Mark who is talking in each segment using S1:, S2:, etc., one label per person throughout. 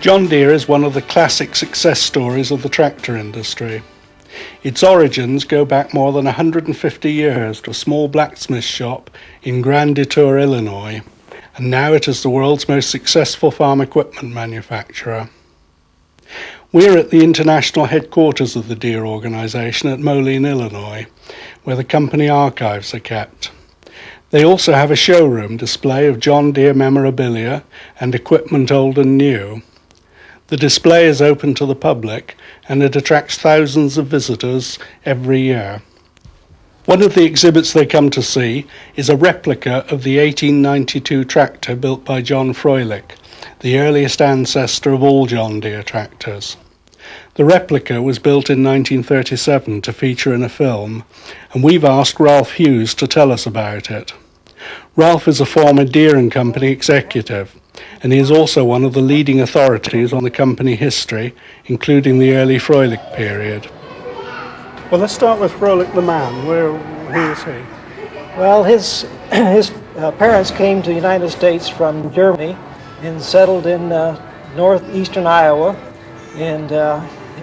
S1: John Deere is one of the classic success stories of the tractor industry. Its origins go back more than 150 years to a small blacksmith shop in Grand Detour, Illinois, and now it is the world's most successful farm equipment manufacturer. We're at the international headquarters of the Deere organization at Moline, Illinois, where the company archives are kept. They also have a showroom display of John Deere memorabilia and equipment old and new. The display is open to the public and it attracts thousands of visitors every year. One of the exhibits they come to see is a replica of the 1892 tractor built by John Froelich, the earliest ancestor of all John Deere tractors. The replica was built in 1937 to feature in a film, and we've asked Ralph Hughes to tell us about it. Ralph is a former Deere & Company executive, and he is also one of the leading authorities on the company history, including the early Froelich period. Well, let's start with Froelich the man. Who is he?
S2: Well, his parents came to the United States from Germany and settled in northeastern Iowa, and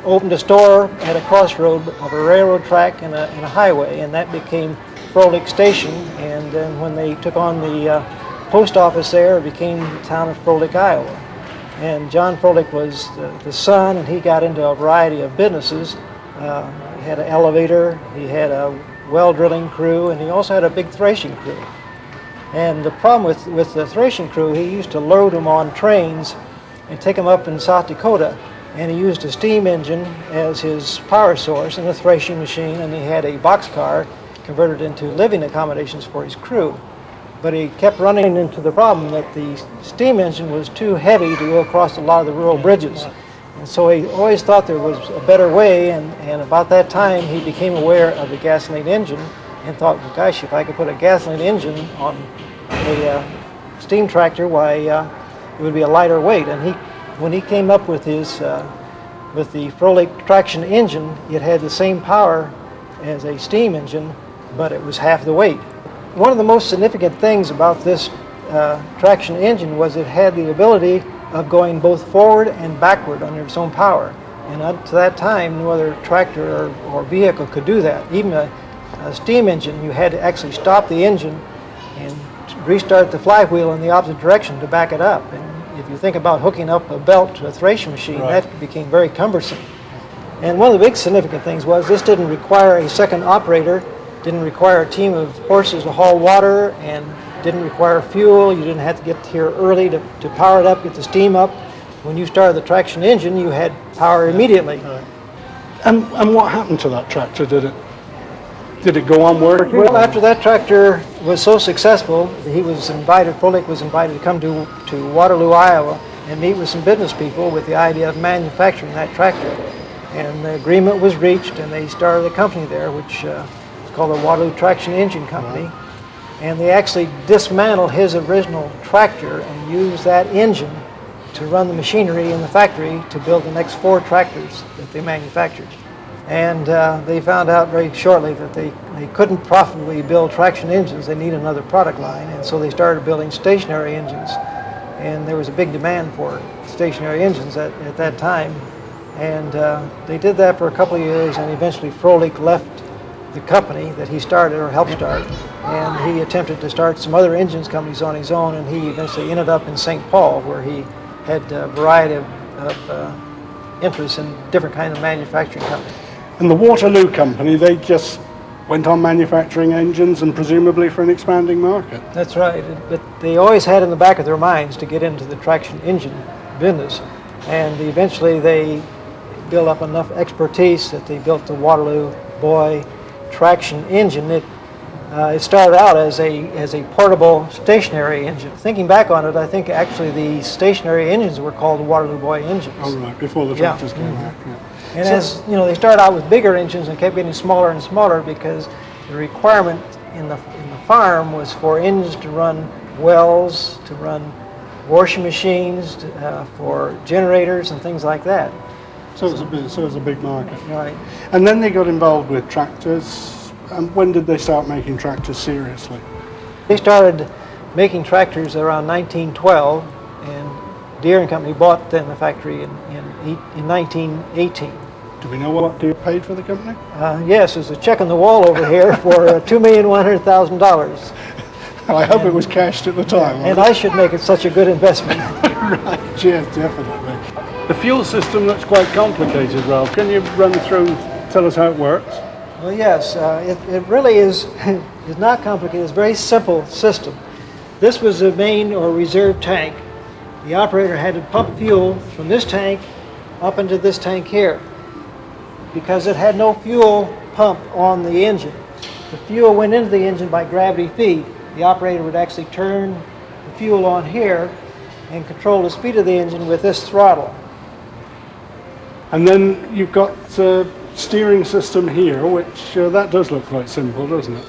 S2: opened a store at a crossroad of a railroad track and a highway, and that became Froelich Station. And then when they took on the post office there, it became the town of Froelich, Iowa. And John Froelich was the son, and he got into a variety of businesses. He had an elevator, he had a well drilling crew, and he also had a big threshing crew. And the problem with the threshing crew, he used to load them on trains and take them up in South Dakota, and he used a steam engine as his power source and a threshing machine, and he had a boxcar converted into living accommodations for his crew. But he kept running into the problem that the steam engine was too heavy to go across a lot of the rural bridges. And so he always thought there was a better way, and about that time he became aware of the gasoline engine and thought, well, gosh, if I could put a gasoline engine on a steam tractor, why, it would be a lighter weight. And when he came up with the Froelich traction engine, it had the same power as a steam engine, but it was half the weight. One of the most significant things about this traction engine was it had the ability of going both forward and backward under its own power. And up to that time, no other tractor or vehicle could do that. Even a steam engine, you had to actually stop the engine and restart the flywheel in the opposite direction to back it up. And if you think about hooking up a belt to a threshing machine, right, that became very cumbersome. And one of the big significant things was this didn't require a second operator, didn't require a team of horses to haul water, and didn't require fuel. You didn't have to get here early to power it up, get the steam up. When you started the traction engine, you had power immediately.
S1: Right. And what happened to that tractor? Did it go on working?
S2: Well, after that tractor was so successful, Froelich was invited to come to Waterloo, Iowa, and meet with some business people with the idea of manufacturing that tractor. And the agreement was reached, and they started a company there, which is called the Waterloo Traction Engine Company. Right. And they actually dismantled his original tractor and used that engine to run the machinery in the factory to build the next 4 tractors that they manufactured. And they found out very shortly that they couldn't profitably build traction engines. They needed another product line, and so they started building stationary engines. And there was a big demand for stationary engines at that time. And they did that for a couple of years, and eventually Froelich left the company that he started or helped start, and he attempted to start some other engines companies on his own, and he eventually ended up in St. Paul, where he had a variety of interests in different kinds of manufacturing companies.
S1: And the Waterloo company, they just went on manufacturing engines and presumably for an expanding market.
S2: That's right, but they always had in the back of their minds to get into the traction engine business, and eventually they built up enough expertise that they built the Waterloo Boy traction engine. It started out as a portable stationary engine. Thinking back on it, I think actually the stationary engines were called Waterloo Boy engines.
S1: Oh, right, before the tractors came out. Yeah.
S2: And as you know, they started out with bigger engines and kept getting smaller and smaller because the requirement in the farm was for engines to run wells, to run washing machines, for generators and things like that.
S1: So it was a big market.
S2: Right.
S1: And then they got involved with tractors. And when did they start making tractors seriously?
S2: They started making tractors around 1912, and Deere and Company bought then the factory in 1918.
S1: Do we know what Deere paid for the company?
S2: Yes, there's a check on the wall over here for $2,100,000.
S1: I hope it was cashed at the time.
S2: And I should make it such a good investment.
S1: Right, yes, definitely. The fuel system looks quite complicated, Ralph. Can you run through, tell us how it works?
S2: Well, yes, it really is not complicated. It's a very simple system. This was the main or reserve tank. The operator had to pump fuel from this tank up into this tank here. Because it had no fuel pump on the engine. The fuel went into the engine by gravity feed. The operator would actually turn the fuel on here and control the speed of the engine with this throttle.
S1: And then you've got a steering system here, which that does look quite simple, doesn't it?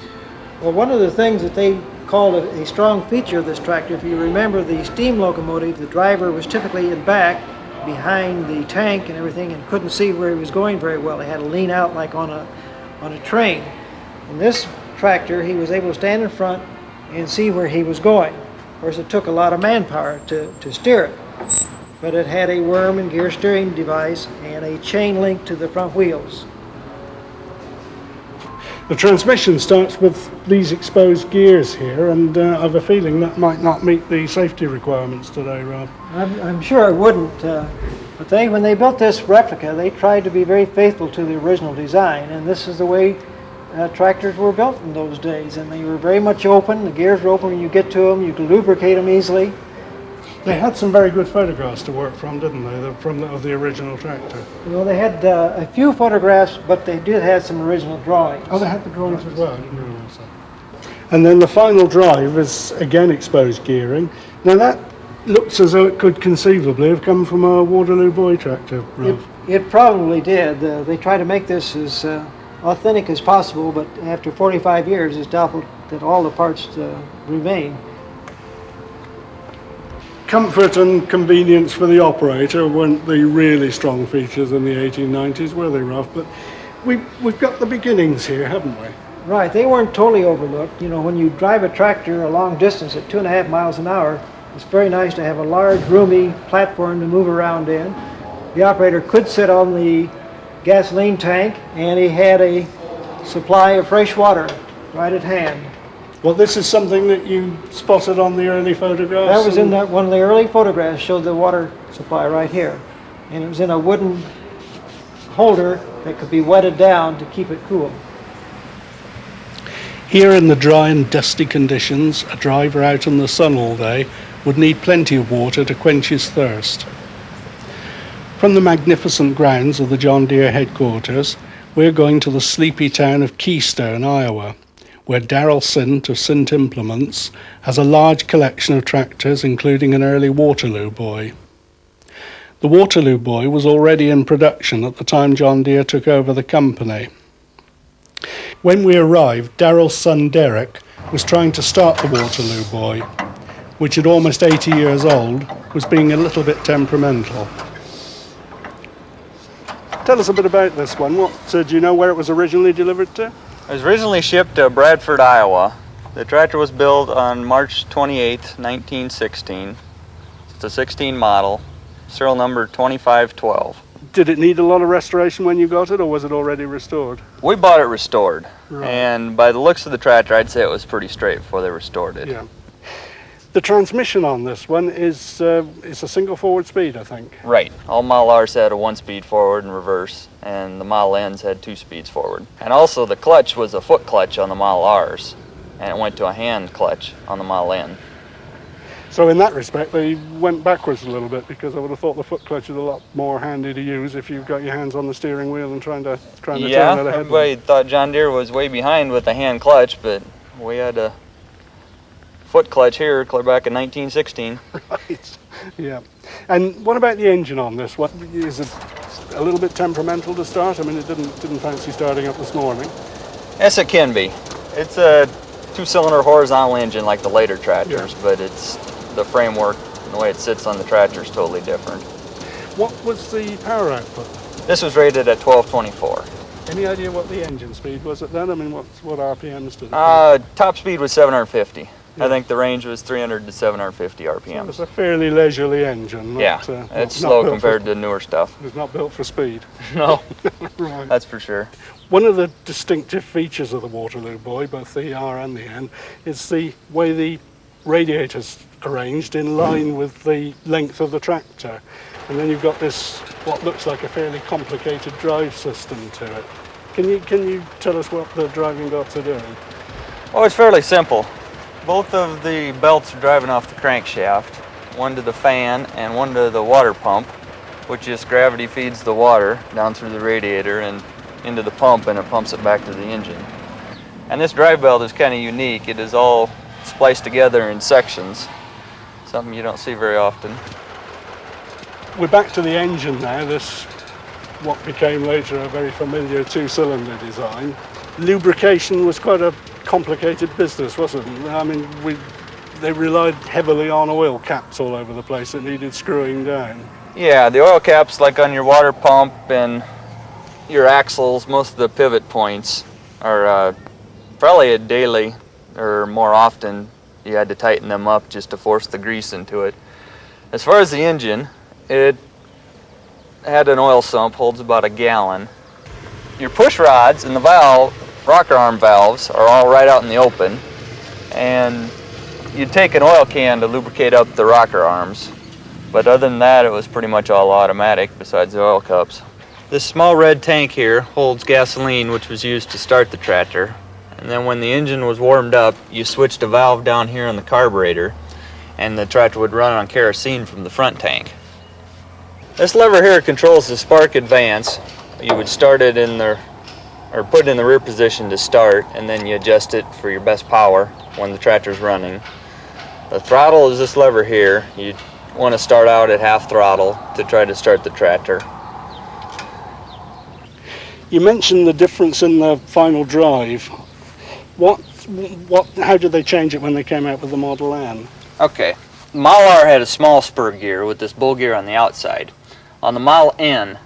S2: Well, one of the things that they called a strong feature of this tractor, if you remember the steam locomotive, the driver was typically in back behind the tank and everything and couldn't see where he was going very well. He had to lean out like on a train. In this tractor, he was able to stand in front and see where he was going. Of course, it took a lot of manpower to steer it, but it had a worm and gear steering device and a chain link to the front wheels.
S1: The transmission starts with these exposed gears here, and I have a feeling that might not meet the safety requirements today, Rob.
S2: I'm sure it wouldn't, but when they built this replica, they tried to be very faithful to the original design, and this is the way tractors were built in those days, and they were very much open. The gears were open when you get to them. You could lubricate them easily.
S1: They had some very good photographs to work from, didn't they, of the original tractor?
S2: Well, they had a few photographs, but they did have some original drawings.
S1: Oh, they had the drawings as well, I didn't realise that. And then the final drive is, again, exposed gearing. Now that looks as though it could conceivably have come from a Waterloo Boy tractor, Ralph.
S2: It probably did. They tried to make this as authentic as possible, but after 45 years, it's doubtful that all the parts remain.
S1: Comfort and convenience for the operator weren't the really strong features in the 1890s, were they, Ralph? But we've got the beginnings here, haven't we?
S2: Right, they weren't totally overlooked. You know, when you drive a tractor a long distance at 2.5 miles an hour, it's very nice to have a large, roomy platform to move around in. The operator could sit on the gasoline tank, and he had a supply of fresh water right at hand.
S1: Well, this is something that you spotted on the early photographs?
S2: That was in one of the early photographs, showed the water supply right here. And it was in a wooden holder that could be wetted down to keep it cool.
S1: Here in the dry and dusty conditions, a driver out in the sun all day would need plenty of water to quench his thirst. From the magnificent grounds of the John Deere headquarters, we're going to the sleepy town of Keystone, Iowa, where Darrell Sint of Sint Implements has a large collection of tractors, including an early Waterloo Boy. The Waterloo Boy was already in production at the time John Deere took over the company. When we arrived, Darrell's son Derek was trying to start the Waterloo Boy, which at almost 80 years old was being a little bit temperamental. Tell us a bit about this one. Do you know where it was originally delivered to?
S3: It was originally shipped to Bradford, Iowa. The tractor was built on March 28, 1916. It's a 16 model, serial number 2512.
S1: Did it need a lot of restoration when you got it, or was it already restored?
S3: We bought it restored,
S1: Right.
S3: and by the looks of the tractor, I'd say it was pretty straight before they restored it.
S1: Yeah. The transmission on this one is a single forward speed, I think.
S3: Right. All Model R's had a 1-speed forward and reverse, and the Model N's had 2 speeds forward. And also the clutch was a foot clutch on the Model R's, and it went to a hand clutch on the Model N.
S1: So in that respect, they went backwards a little bit, because I would have thought the foot clutch is a lot more handy to use if you've got your hands on the steering wheel and trying to turn it ahead.
S3: Everybody thought John Deere was way behind with the hand clutch, but we had a foot clutch here clear back in 1916.
S1: Right, yeah. And what about the engine on this? What is it? A little bit temperamental to start? I mean, it didn't fancy starting up this morning.
S3: Yes, it can be. It's a 2-cylinder horizontal engine like the later tractors, but it's the framework and the way it sits on the tractor is totally different.
S1: What was the power output?
S3: This was rated at 1224.
S1: Any idea what the engine speed was at then? I mean, what RPMs did it do?
S3: Top speed was 750. I think the range was 300 to 750 RPM.
S1: It's a fairly leisurely engine.
S3: Yeah, it's slow compared to newer stuff.
S1: It's not built for speed.
S3: No,
S1: Right.
S3: that's for sure.
S1: One of the distinctive features of the Waterloo Boy, both the R and the N, is the way the radiator's arranged in line with the length of the tractor. And then you've got this, what looks like a fairly complicated drive system to it. Can you tell us what the driving belts are doing?
S3: Oh, it's fairly simple. Both of the belts are driving off the crankshaft, one to the fan and one to the water pump, which just gravity feeds the water down through the radiator and into the pump, and it pumps it back to the engine. And this drive belt is kind of unique. It is all spliced together in sections, something you don't see very often.
S1: We're back to the engine now, this what became later a very familiar two-cylinder design. Lubrication was quite a complicated business, wasn't it? I mean, they relied heavily on oil caps all over the place that needed screwing down.
S3: Yeah, the oil caps, like on your water pump and your axles, most of the pivot points are probably a daily or more often you had to tighten them up just to force the grease into it. As far as the engine, it had an oil sump, holds about a gallon. Your push rods and the valve, rocker arm valves, are all right out in the open, and you'd take an oil can to lubricate up the rocker arms, but other than that it was pretty much all automatic besides the oil cups. This small red tank here holds gasoline, which was used to start the tractor, and then when the engine was warmed up you switched a valve down here in the carburetor and the tractor would run on kerosene from the front tank. This lever here controls the spark advance. You would start it or put it in the rear position to start, and then you adjust it for your best power when the tractor's running. The throttle is this lever here. You want to start out at half throttle to try to start the tractor.
S1: You mentioned the difference in the final drive. How did they change it when they came out with the Model N?
S3: Okay, Model R had a small spur gear with this bull gear on the outside. On the Model N,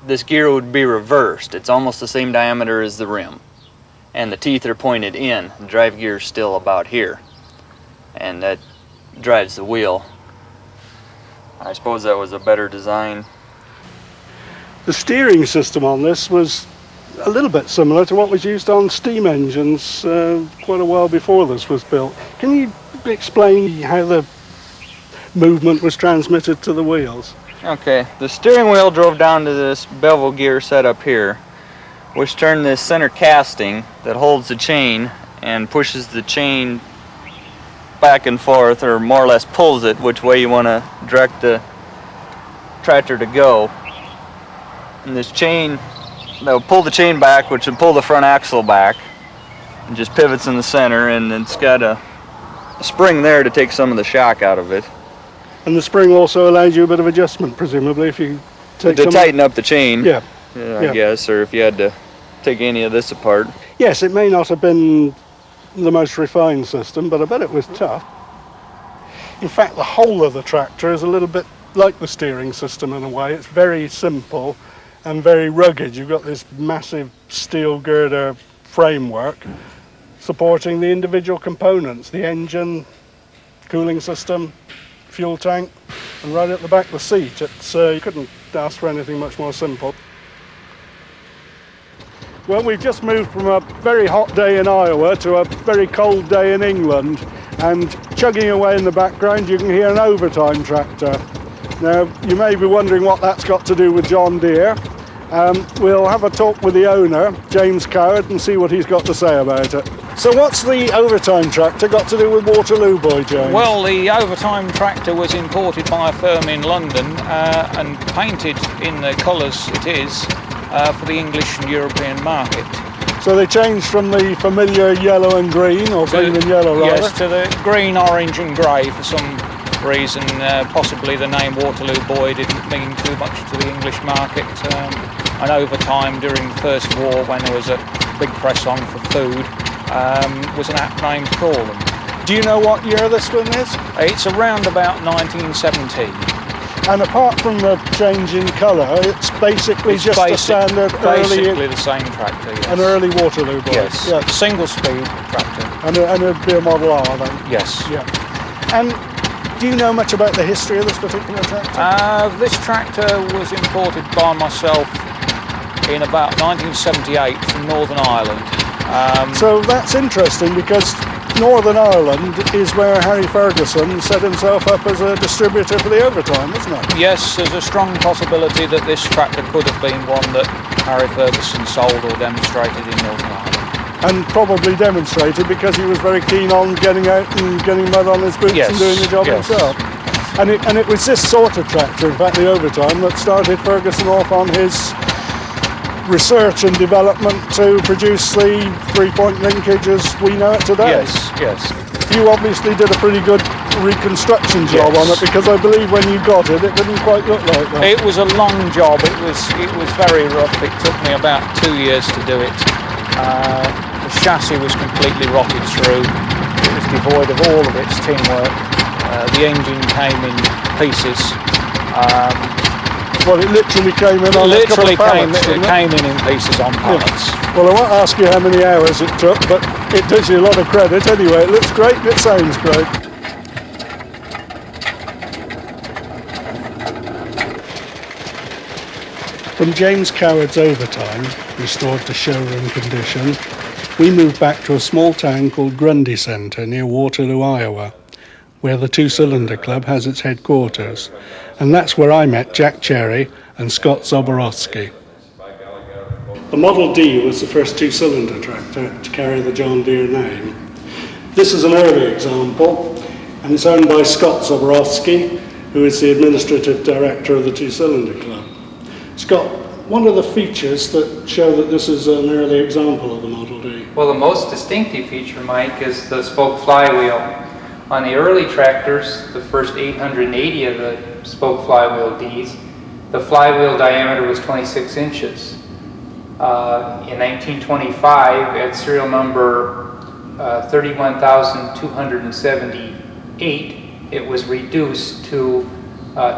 S3: this gear would be reversed. It's almost the same diameter as the rim, and the teeth are pointed in. The drive gear is still about here, and that drives the wheel. I suppose that was a better design.
S1: The steering system on this was a little bit similar to what was used on steam engines quite a while before this was built. Can you explain how the movement was transmitted to the wheels?
S3: Okay, the steering wheel drove down to this bevel gear set up here, which turned this center casting that holds the chain and pushes the chain back and forth, or more or less pulls it which way you want to direct the tractor to go. And this chain, that will pull the chain back, which would pull the front axle back, and just pivots in the center, and it's got a spring there to take some of the shock out of it.
S1: And the spring also allows you a bit of adjustment, presumably, if you take
S3: to tighten up the chain.
S1: Yeah.
S3: I guess, or if you had to take any of this apart.
S1: Yes, it may not have been the most refined system, but I bet it was tough. In fact, the whole of the tractor is a little bit like the steering system in a way. It's very simple and very rugged. You've got this massive steel girder framework supporting the individual components, the engine, cooling system, fuel tank, and right at the back the seat. It's you couldn't ask for anything much more simple. Well, we've just moved from a very hot day in Iowa to a very cold day in England, and chugging away in the background you can hear an overtime tractor. Now, you may be wondering what that's got to do with John Deere. We'll have a talk with the owner, James Coward, and see what he's got to say about it. So what's the overtime tractor got to do with Waterloo Boy, James?
S4: Well, the overtime tractor was imported by a firm in London and painted in the colours it is for the English and European market.
S1: So they changed from the familiar yellow and green, or green and yellow rather?
S4: Yes, to the green, orange and grey for some reason. Possibly the name Waterloo Boy didn't mean too much to the English market. And over time, during the First War, when there was a big press on for food, was an apt name to call them.
S1: Do you know what year this one is?
S4: It's around about 1917.
S1: And apart from the change in colour, it's basically just a standard
S4: basically the same tractor, yes.
S1: An early Waterloo Boy.
S4: Yes,
S1: Yeah.
S4: single speed tractor.
S1: And it'd be a Model R then?
S4: Yes.
S1: Yeah. And do you know much about the history of this particular tractor?
S4: This tractor was imported by myself in about 1978 from Northern Ireland.
S1: So that's interesting because Northern Ireland is where Harry Ferguson set himself up as a distributor for the overtime, isn't it?
S4: Yes, there's a strong possibility that this tractor could have been one that Harry Ferguson sold or demonstrated in Northern Ireland.
S1: And probably demonstrated because he was very keen on getting out and getting mud on his boots and doing the job himself. And it was this sort of tractor, in fact the overtime, that started Ferguson off on his research and development to produce the three-point linkage as we know it today.
S4: Yes.
S1: You obviously did a pretty good reconstruction job on it, because I believe when you got it, it didn't quite look like that.
S4: It was a long job. It was very rough. It took me about 2 years to do it. The chassis was completely rotted through. It was devoid of all of its tin work. The engine came in pieces.
S1: Well, it literally came in on a couple of pallets,
S4: It came in pieces on pallets.
S1: Yeah. Well, I won't ask you how many hours it took, but it does you a lot of credit anyway. It looks great and it sounds great. From James Coward's overtime, restored to showroom condition, we moved back to a small town called Grundy Centre near Waterloo, Iowa, where the Two Cylinder Club has its headquarters. And that's where I met Jack Cherry and Scott Zoborowski. The Model D was the first two-cylinder tractor to carry the John Deere name. This is an early example, and it's owned by Scott Zoborowski, who is the administrative director of the Two Cylinder Club. Scott, what are the features that show that this is an early example of the Model D?
S5: Well, the most distinctive feature, Mike, is the spoke flywheel. On the early tractors, the first 880 of the spoke flywheel Ds, the flywheel diameter was 26 inches. In 1925, at serial number 31,278, it was reduced to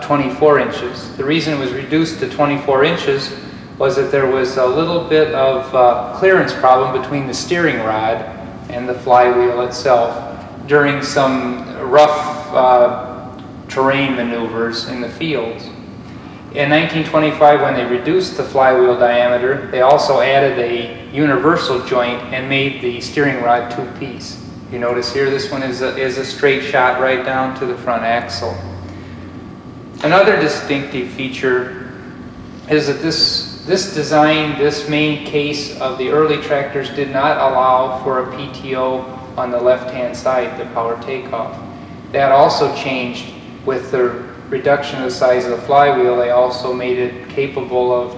S5: 24 inches. The reason it was reduced to 24 inches was that there was a little bit of clearance problem between the steering rod and the flywheel itself during some rough terrain maneuvers in the fields. In 1925, when they reduced the flywheel diameter, they also added a universal joint and made the steering rod two-piece. You notice here, this one is a straight shot right down to the front axle. Another distinctive feature is that this design, this main case of the early tractors did not allow for a PTO on the left-hand side, the power takeoff. That also changed with the reduction of the size of the flywheel. They also made it capable of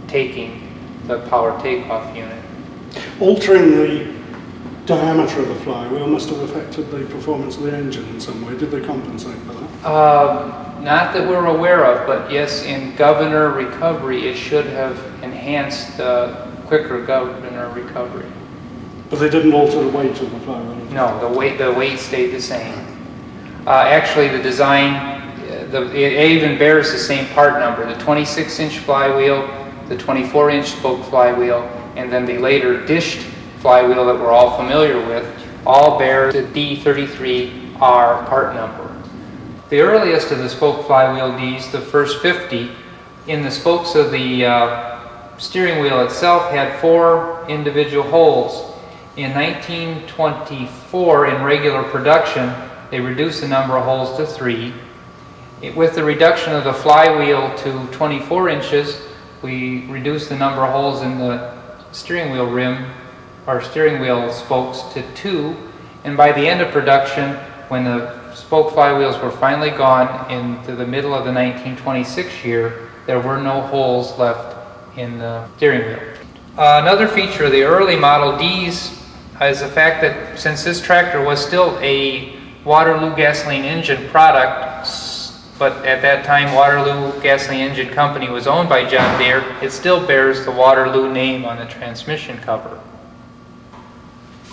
S5: taking the power takeoff unit.
S1: Altering the diameter of the flywheel must have affected the performance of the engine in some way. Did they compensate for that?
S5: Not that we're aware of, but yes, in governor recovery, it should have enhanced quicker governor recovery.
S1: But they didn't alter the weight of the flywheel?
S5: No, the weight stayed the same. Actually, the design, it even bears the same part number, the 26-inch flywheel, the 24-inch spoke flywheel, and then the later dished flywheel that we're all familiar with, all bear the D33R part number. The earliest of the spoke flywheel Ds, the first 50, in the spokes of the steering wheel itself had 4 individual holes. In 1924, in regular production, they reduced the number of holes to 3. With the reduction of the flywheel to 24 inches, we reduced the number of holes in the steering wheel rim, or steering wheel spokes, to 2. And by the end of production, when the spoke flywheels were finally gone into the middle of the 1926 year, there were no holes left in the steering wheel. Another feature of the early Model Ds is the fact that since this tractor was still a Waterloo gasoline engine product, but at that time Waterloo Gasoline Engine Company was owned by John Deere, it still bears the Waterloo name on the transmission cover.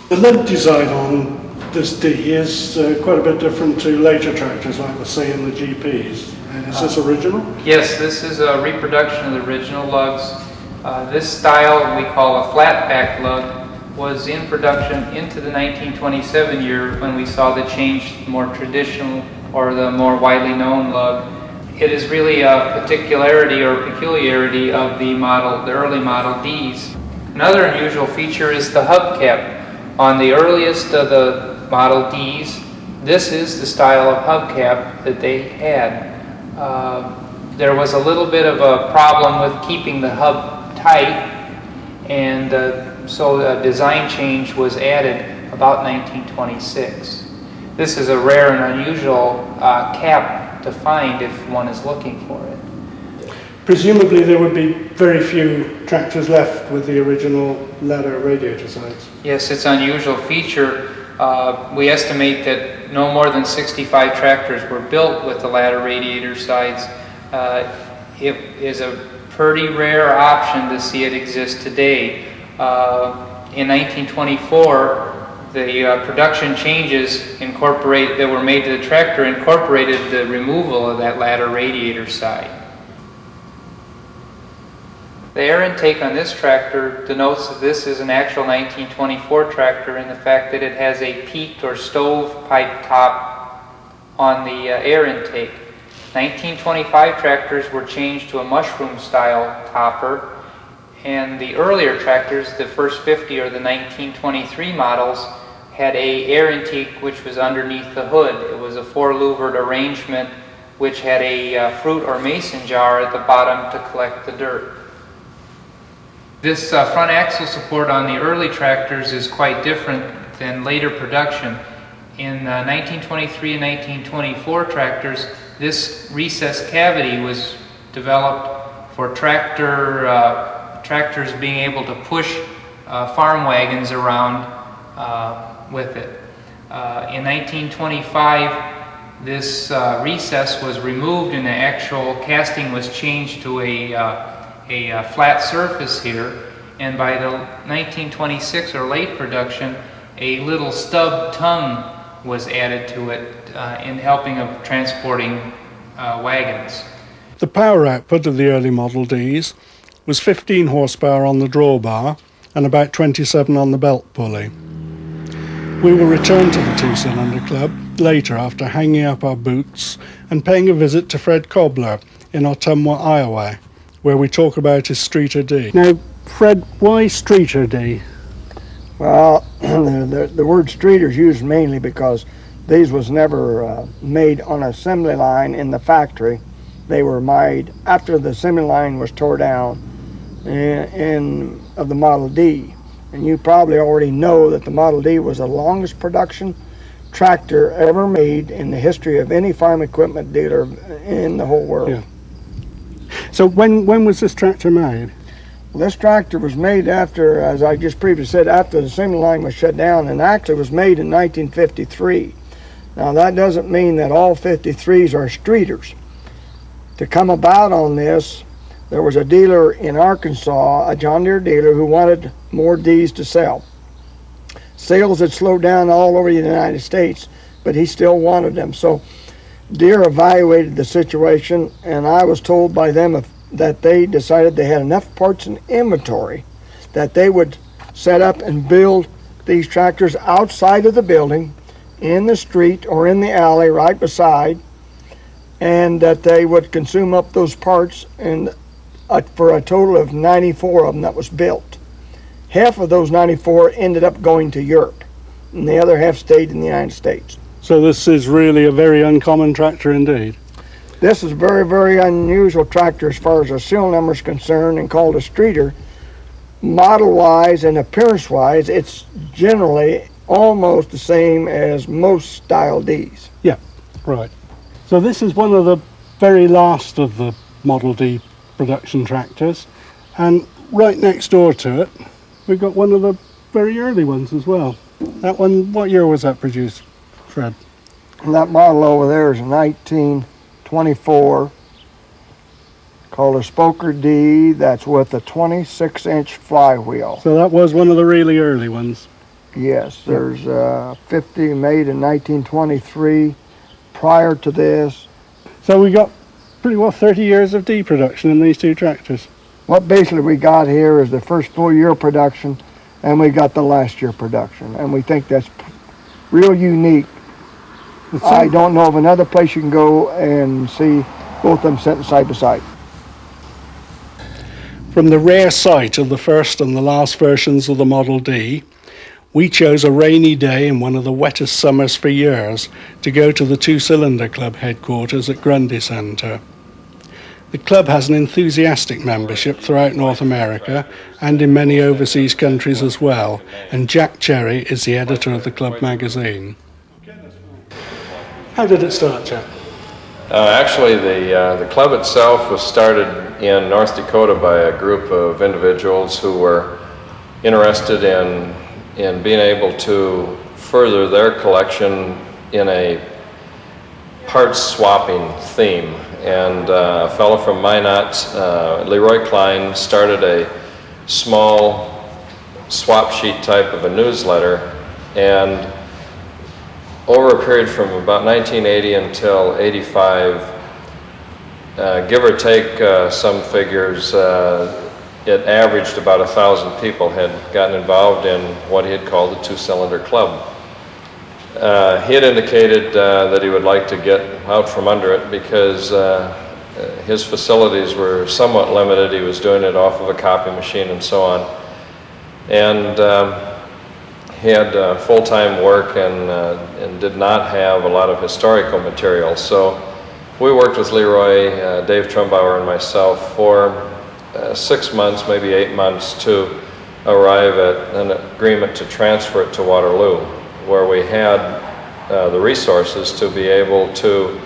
S1: The lid design on this D is quite a bit different to later tractors like the C and the GPs. Is this original?
S5: Yes, this is a reproduction of the original lugs. This style we call a flat back lug was in production into the 1927 year when we saw the change to the more traditional or the more widely known lug. It is really a particularity or peculiarity of the early Model Ds. Another unusual feature is the hubcap. On the earliest of the Model Ds, this is the style of hubcap that they had. There was a little bit of a problem with keeping the hub tight, and so a design change was added about 1926. This is a rare and unusual cap to find if one is looking for it.
S1: Presumably there would be very few tractors left with the original ladder radiator sides.
S5: Yes, it's an unusual feature. We estimate that no more than 65 tractors were built with the ladder radiator sides. It is a pretty rare option to see it exist today. In 1924, the production changes that were made to the tractor incorporated the removal of that ladder radiator side. The air intake on this tractor denotes that this is an actual 1924 tractor in the fact that it has a peaked or stovepipe top on the air intake. 1925 tractors were changed to a mushroom style topper, and the earlier tractors, the first 50 or the 1923 models, had a air intake which was underneath the hood. It was a 4-louvered arrangement which had a fruit or mason jar at the bottom to collect the dirt. This front axle support on the early tractors is quite different than later production. In 1923 and 1924 tractors, this recessed cavity was developed for tractors being able to push farm wagons around with it. In 1925, this recess was removed and the actual casting was changed to a flat surface here, and by the 1926 or late production, a little stub tongue was added to it in helping of transporting wagons.
S1: The power output of the early Model Ds was 15 horsepower on the drawbar and about 27 on the belt pulley. We will return to the two-cylinder club later after hanging up our boots and paying a visit to Fred Cobbler in Ottumwa, Iowa, where we talk about his Streeter D. Now, Fred, why Streeter D?
S6: Well, the word streeter is used mainly because these was never made on an assembly line in the factory. They were made after the assembly line was tore down of the Model D. And you probably already know that the Model D was the longest production tractor ever made in the history of any farm equipment dealer in the whole world.
S1: Yeah. So when was this tractor made?
S6: Well, this tractor was made after, as I just previously said, after the assembly line was shut down, and actually was made in 1953. Now that doesn't mean that all 53s are streeters. To come about on this, there was a dealer in Arkansas, a John Deere dealer, who wanted more Ds to sell. Sales had slowed down all over the United States, but he still wanted them. So Deere evaluated the situation, and I was told by them that they decided they had enough parts in inventory that they would set up and build these tractors outside of the building, in the street or in the alley right beside, and that they would consume up those parts, and for a total of 94 of them that was built. Half of those 94 ended up going to Europe, and the other half stayed in the United States.
S1: So this is really a very uncommon tractor indeed.
S6: This is a very, very unusual tractor as far as the serial number is concerned, and called a streeter. Model-wise and appearance-wise, it's generally almost the same as most style Ds.
S1: Yeah, right. So this is one of the very last of the Model D production tractors, and right next door to it, we've got one of the very early ones as well. That one, what year was that produced, Fred?
S6: And that model over there is 1924, called a Spoker D. That's with a 26-inch flywheel.
S1: So that was one of the really early ones.
S6: Yes, there's 50 made in 1923. Prior to this,
S1: So we got pretty well 30 years of D production in these two tractors.
S6: what basically we got here is the first full year production and we got the last year production, and we think that's real unique. I don't know of another place you can go and see both of them sitting side by side.
S1: From the rare sight of the first and the last versions of the Model D, we chose a rainy day in one of the wettest summers for years to go to the Two Cylinder Club headquarters at Grundy Centre. The club has an enthusiastic membership throughout North America and in many overseas countries as well, and Jack Cherry is the editor of the club magazine. How did it start, Jack?
S7: Actually, the club itself was started in North Dakota by a group of individuals who were interested in being able to further their collection in a parts swapping theme. And a fellow from Minot, Leroy Klein, started a small swap sheet type of a newsletter, and over a period from about 1980 until 85, give or take some figures, it averaged about 1,000 people had gotten involved in what he had called the Two Cylinder Club. He had indicated that he would like to get out from under it because his facilities were somewhat limited. He was doing it off of a copy machine and so on. And he had full-time work and did not have a lot of historical material. So we worked with Leroy, Dave Trumbauer, and myself for 6 months, maybe 8 months, to arrive at an agreement to transfer it to Waterloo, where we had the resources to be able to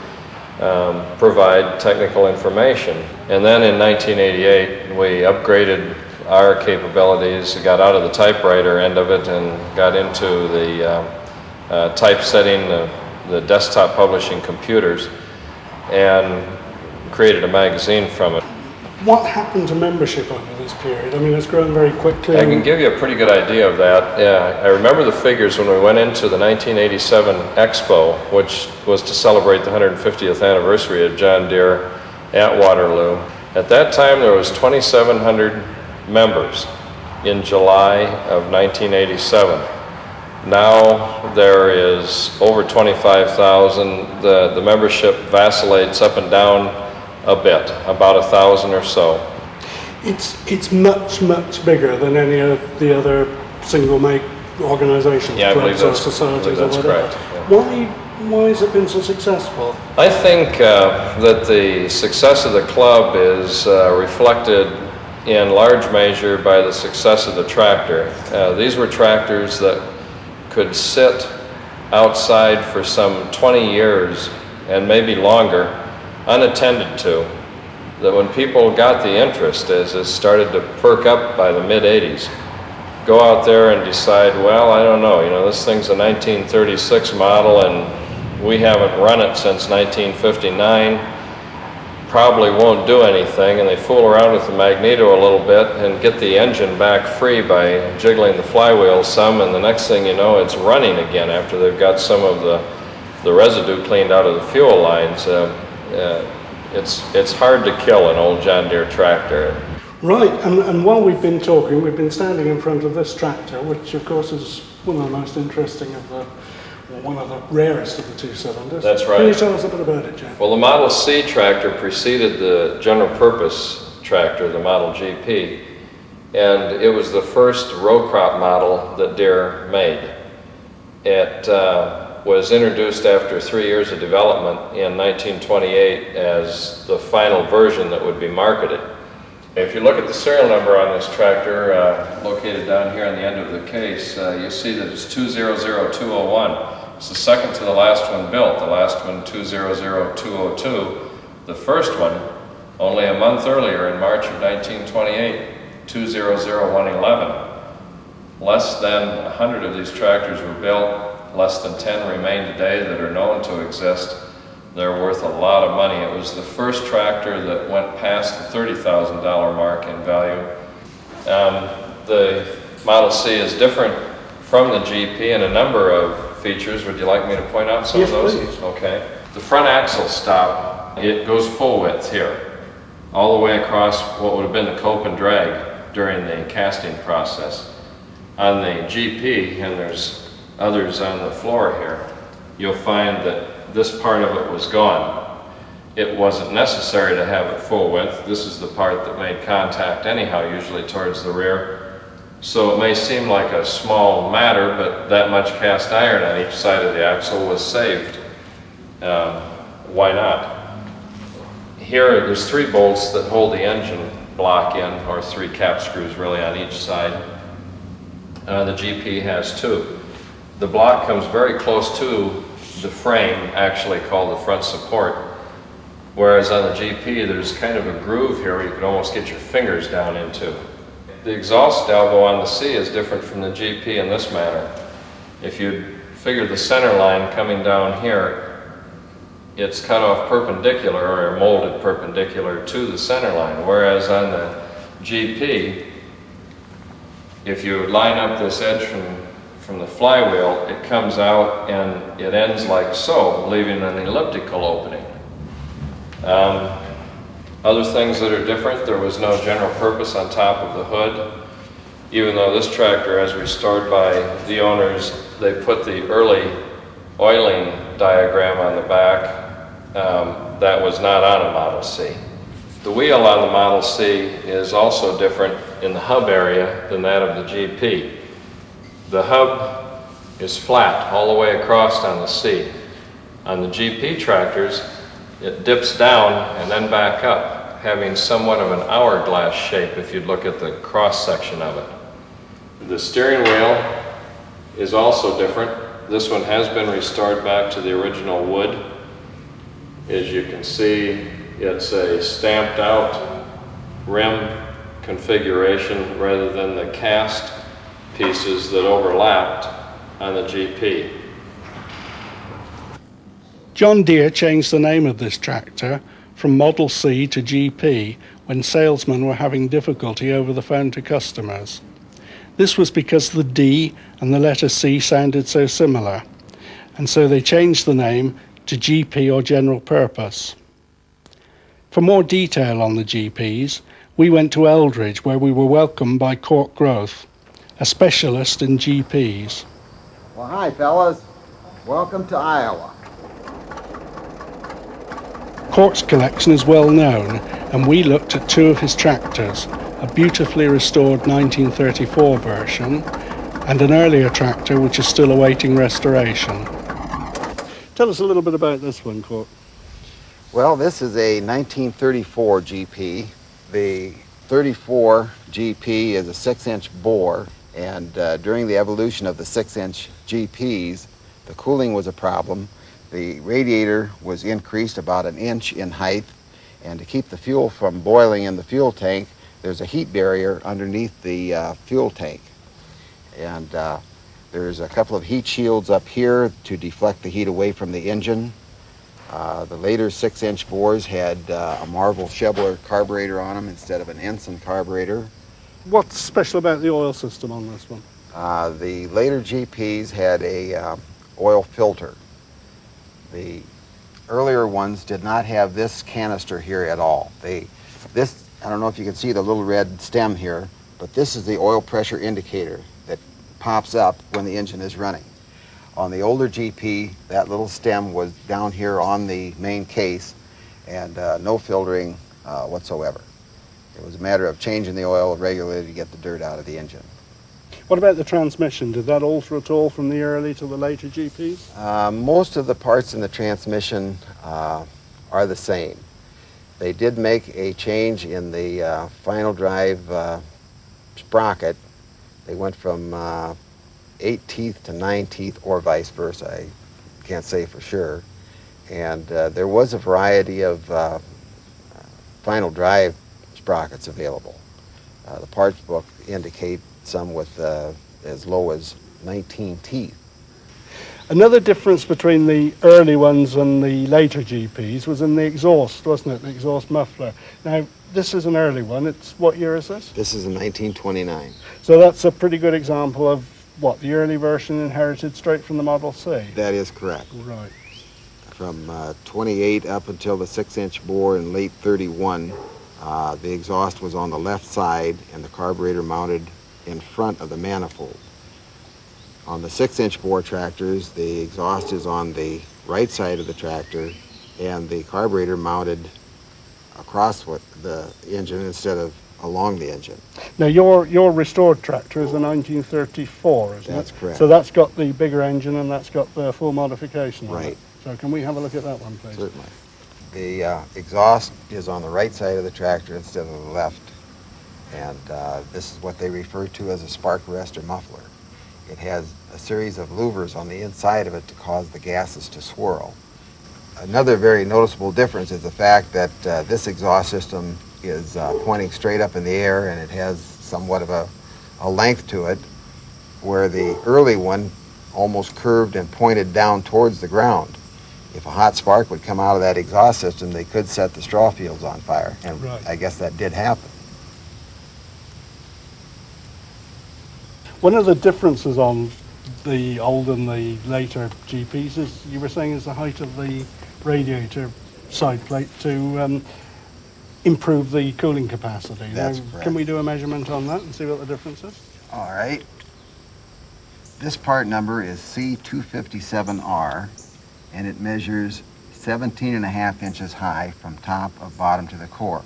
S7: provide technical information. And then in 1988, we upgraded our capabilities, got out of the typewriter end of it and got into the typesetting, the desktop publishing computers, and created a magazine from it.
S1: What happened to membership over this period? I mean, it's grown very quickly.
S7: I can give you a pretty good idea of that. Yeah, I remember the figures when we went into the 1987 Expo, which was to celebrate the 150th anniversary of John Deere at Waterloo. At that time, there was 2,700 members in July of 1987. Now there is over 25,000. The membership vacillates up and down a bit, about 1,000 or so.
S1: It's much bigger than any of the other single make organisations.
S7: Yeah, I believe that's
S1: societies
S7: correct.
S1: Yeah. Why has it been so successful?
S7: I think that the success of the club is reflected in large measure by the success of the tractor. These were tractors that could sit outside for some 20 years and maybe longer unattended to, that when people got the interest, as it started to perk up by the mid-80s, go out there and decide, well, I don't know, this thing's a 1936 model and we haven't run it since 1959, probably won't do anything, and they fool around with the magneto a little bit and get the engine back free by jiggling the flywheel some, and the next thing you know, it's running again after they've got some of the residue cleaned out of the fuel lines. It's hard to kill an old John Deere tractor.
S1: Right, and while we've been talking, we've been standing in front of this tractor, which of course is one of the most interesting one of the rarest of the two cylinders.
S7: That's right.
S1: Can you tell us a bit about it, Jack?
S7: Well, the Model C tractor preceded the general purpose tractor, the Model GP, and it was the first row crop model that Deere made. It was introduced after 3 years of development in 1928 as the final version that would be marketed. If you look at the serial number on this tractor, located down here on the end of the case, you see that it's 200201. It's the second to the last one built. The last one, 200202. The first one, only a month earlier in March of 1928, 200111. Less than 100 of these tractors were built. Less than 10 remain today that are known to exist. They're worth a lot of money. It was the first tractor that went past the $30,000 mark in value. The Model C is different from the GP in a number of features. Would you like me to point out some of those?
S1: Please.
S7: Okay. The front axle stop, it goes full width here, all the way across what would have been the cope and drag during the casting process. On the GP, and there's others on the floor here, you'll find that this part of it was gone. It wasn't necessary to have it full width. This is the part that made contact anyhow, usually towards the rear. So it may seem like a small matter, but that much cast iron on each side of the axle was saved. Why not? Here, there's 3 bolts that hold the engine block in, or 3 cap screws really on each side. The GP has 2. The block comes very close to the frame, actually called the front support, whereas on the GP there's kind of a groove here where you could almost get your fingers down into. The exhaust elbow on the C is different from the GP in this manner. If you figure the center line coming down here, it's cut off perpendicular or molded perpendicular to the center line, whereas on the GP, if you line up this edge from the flywheel, it comes out and it ends like so, leaving an elliptical opening. Other things that are different, there was no general purpose on top of the hood. Even though this tractor, as restored by the owners, they put the early oiling diagram on the back, that was not on a Model C. The wheel on the Model C is also different in the hub area than that of the GP. The hub is flat all the way across on the C. On the GP tractors, it dips down and then back up, having somewhat of an hourglass shape if you look at the cross section of it. The steering wheel is also different. This one has been restored back to the original wood. As you can see, it's a stamped out rim configuration rather than the cast pieces that overlapped on the GP.
S1: John Deere changed the name of this tractor from Model C to GP when salesmen were having difficulty over the phone to customers. This was because the D and the letter C sounded so similar, and so they changed the name to GP or General Purpose. For more detail on the GPs, we went to Eldridge, where we were welcomed by Court Growth, a specialist in GPs.
S8: Well, hi, fellas. Welcome to Iowa.
S1: Court's collection is well known, and we looked at 2 of his tractors, a beautifully restored 1934 version and an earlier tractor which is still awaiting restoration. Tell us a little bit about this one, Court.
S8: Well, this is a 1934 GP. The 34 GP is a 6-inch bore, and during the evolution of the 6-inch GPs, the cooling was a problem. The radiator was increased about 1 inch in height, and to keep the fuel from boiling in the fuel tank, there's a heat barrier underneath the fuel tank. And there's a couple of heat shields up here to deflect the heat away from the engine. The later 6-inch bores had a Marvel Shebler carburetor on them instead of an Ensign carburetor.
S1: What's special about the oil system on this one?
S8: The later GPs had a oil filter. The earlier ones did not have this canister here at all. I don't know if you can see the little red stem here, but this is the oil pressure indicator that pops up when the engine is running. On the older GP, that little stem was down here on the main case, and no filtering whatsoever. It was a matter of changing the oil regularly to get the dirt out of the engine.
S1: What about the transmission? Did that alter at all from the early to the later GPs?
S8: Most of the parts in the transmission are the same. They did make a change in the final drive sprocket. They went from 8 teeth to 9 teeth, or vice versa. I can't say for sure. And there was a variety of final drive sprockets available. The parts book indicate some with as low as 19 teeth.
S1: Another difference between the early ones and the later GPs was in the exhaust, wasn't it? The exhaust muffler. Now, this is an early one. It's what year is this?
S8: This is a 1929.
S1: So that's a pretty good example of what the early version inherited straight from the Model C.
S8: That is correct.
S1: Right.
S8: From 28 up until the 6-inch bore in late 31, the exhaust was on the left side and the carburetor mounted in front of the manifold. On the 6-inch bore tractors, the exhaust is on the right side of the tractor and the carburetor mounted across the engine instead of along the engine.
S1: Now your restored tractor is a 1934, isn't it?
S8: That's correct.
S1: So that's got the bigger engine and that's got the full modification on it.
S8: Right.
S1: So can we have a look at that one, please?
S8: Certainly. The exhaust is on the right side of the tractor instead of the left, and this is what they refer to as a spark arrestor muffler. It has a series of louvers on the inside of it to cause the gases to swirl. Another very noticeable difference is the fact that this exhaust system is pointing straight up in the air, and it has somewhat of a length to it, where the early one almost curved and pointed down towards the ground. If a hot spark would come out of that exhaust system, they could set the straw fields on fire, and
S1: Right.
S8: I guess that did happen.
S1: One of the differences on the old and the later GPs is, you were saying, is the height of the radiator side plate to improve the cooling capacity.
S8: That's
S1: Now,
S8: correct.
S1: can we do a measurement on that and see what the difference is?
S8: All right. This part number is C257R, and it measures 17.5 inches high from top of bottom to the core.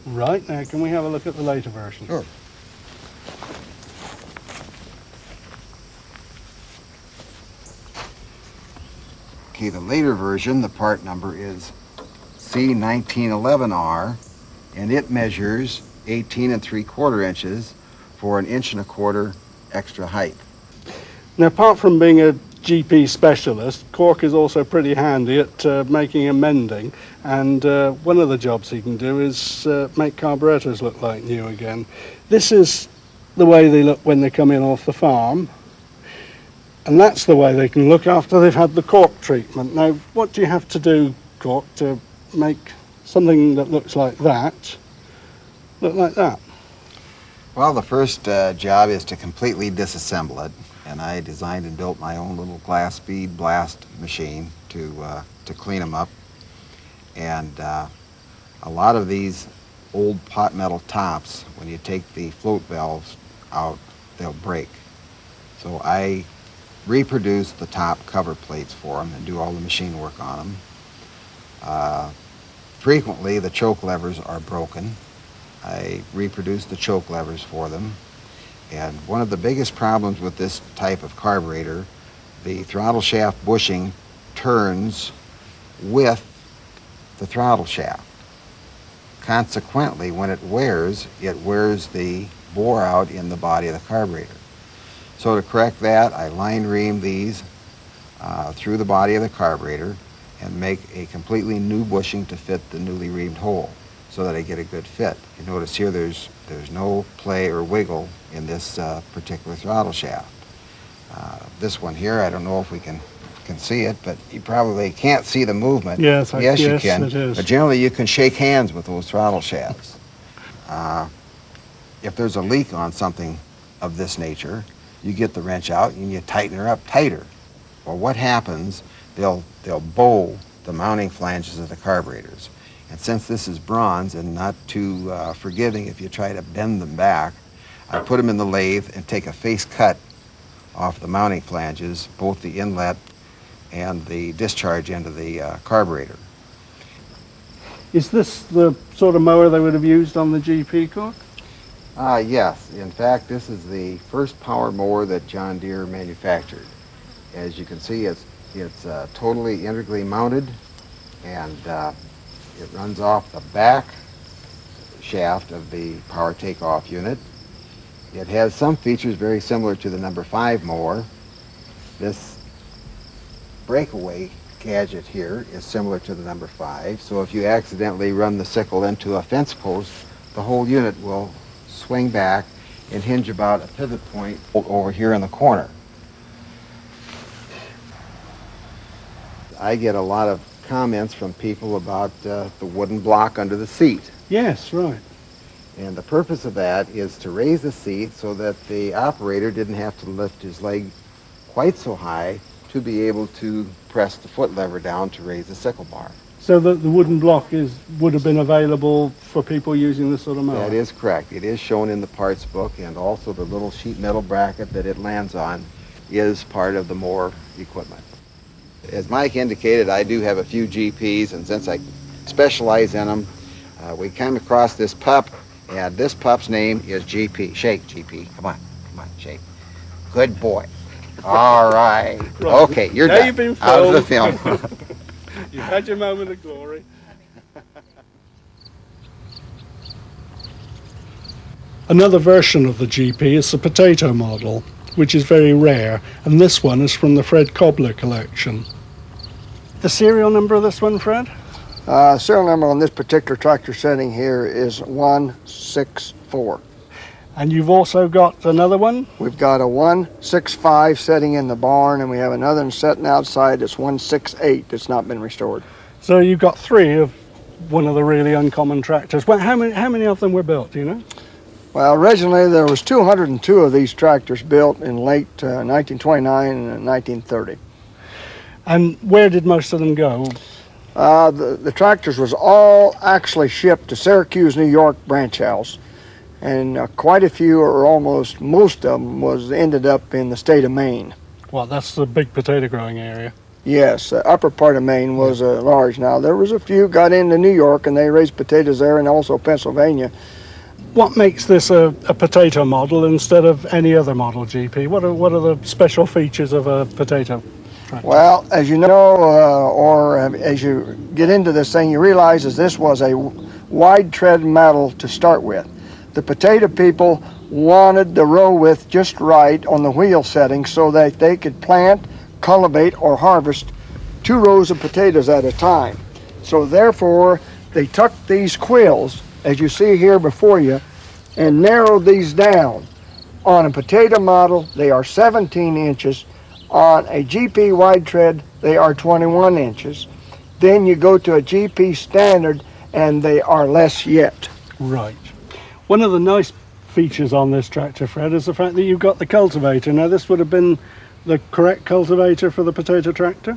S1: Right, now can we have a look at the later version?
S8: Sure. Okay, the later version, the part number is C1911R, and it measures 18 3/4 inches for an 1.25 inch extra height.
S1: Now, apart from being a GP specialist, Cork is also pretty handy at making and mending, and one of the jobs he can do is make carburetors look like new again. This is the way they look when they come in off the farm, and that's the way they can look after they've had the cork treatment. Now, what do you have to do, Cork, to make something that looks like that look like that?
S8: Well, the first job is to completely disassemble it, and I designed and built my own little glass bead blast machine to clean them up. And a lot of these old pot metal tops, when you take the float valves out, they'll break. So I reproduce the top cover plates for them and do all the machine work on them. Frequently, the choke levers are broken. I reproduce the choke levers for them. And one of the biggest problems with this type of carburetor, the throttle shaft bushing turns with the throttle shaft. Consequently, when it wears the bore out in the body of the carburetor. So to correct that, I line ream these through the body of the carburetor and make a completely new bushing to fit the newly reamed hole so that I get a good fit. You notice here there's no play or wiggle in this particular throttle shaft. This one here, I don't know if we can see it, but you probably can't see the movement.
S1: Yes,
S8: you can.
S1: it is.
S8: But generally you can shake hands with those throttle shafts. If there's a leak on something of this nature, you get the wrench out and you tighten her up tighter. Well, what happens, they'll bow the mounting flanges of the carburetors. And since this is bronze and not too forgiving if you try to bend them back, I put them in the lathe and take a face cut off the mounting flanges, both the inlet and the discharge end of the carburetor.
S1: Is this the sort of mower they would have used on the GP, Cork?
S8: Yes. In fact, this is the first power mower that John Deere manufactured. As you can see, it's totally integrally mounted, and it runs off the back shaft of the power takeoff unit. It has some features very similar to the number 5 mower. This breakaway gadget here is similar to the number 5, so if you accidentally run the sickle into a fence post, the whole unit will swing back and hinge about a pivot point over here in the corner. I get a lot of comments from people about the wooden block under the seat.
S1: Yes, right.
S8: And the purpose of that is to raise the seat so that the operator didn't have to lift his leg quite so high to be able to press the foot lever down to raise the sickle bar.
S1: So the wooden block would have been available for people using this sort of mower?
S8: That is correct. It is shown in the parts book, and also the little sheet metal bracket that it lands on is part of the mower equipment. As Mike indicated, I do have a few GPs, and since I specialize in them, we came across this pup, and this pup's name is GP. Shake, GP. Come on, shake. Good boy. All right. Okay, you're
S1: now
S8: done.
S1: You've been
S8: Out of the film.
S1: You've had your moment of glory. Another version of the GP is the potato model, which is very rare, and this one is from the Fred Cobbler collection. The serial number of this one, Fred?
S6: Serial number on this particular tractor setting here is 164.
S1: And you've also got another one?
S6: We've got a 165 setting in the barn, and we have another one setting outside that's 168 that's not been restored.
S1: So you've got three of one of the really uncommon tractors. Well, how many of them were built, do you know?
S6: Well, originally there was 202 of these tractors built in late 1929 and 1930.
S1: And where did most of them go?
S6: The tractors was all actually shipped to Syracuse, New York branch house. And quite a few, or almost most of them, ended up in the state of Maine.
S1: Well, that's the big potato growing area.
S6: Yes, the upper part of Maine was large. Now, there was a few got into New York, and they raised potatoes there, and also Pennsylvania.
S1: What makes this a potato model instead of any other model, GP? What are the special features of a potato tractor?
S6: Well, as you know, as you get into this thing, you realize that this was a wide tread model to start with. The potato people wanted the row width just right on the wheel setting so that they could plant, cultivate, or harvest 2 rows of potatoes at a time. So therefore, they took these quills, as you see here before you, and narrowed these down. On a potato model, they are 17 inches. On a GP wide tread, they are 21 inches. Then you go to a GP standard, and they are less yet.
S1: Right. One of the nice features on this tractor, Fred, is the fact that you've got the cultivator. Now, this would have been the correct cultivator for the potato tractor?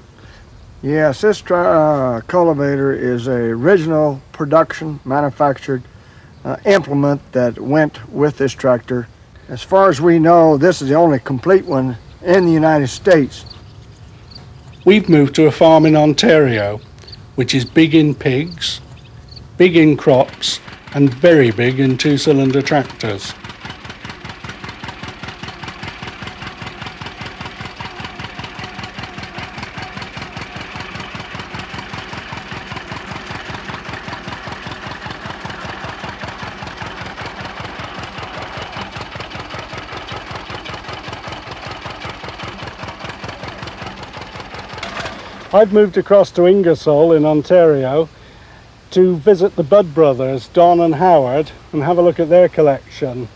S6: Yes, this cultivator is a original production manufactured implement that went with this tractor. As far as we know, this is the only complete one in the United States.
S1: We've moved to a farm in Ontario, which is big in pigs, big in crops, and very big in 2-cylinder tractors. I've moved across to Ingersoll in Ontario to visit the Budd brothers, Don and Howard, and have a look at their collection.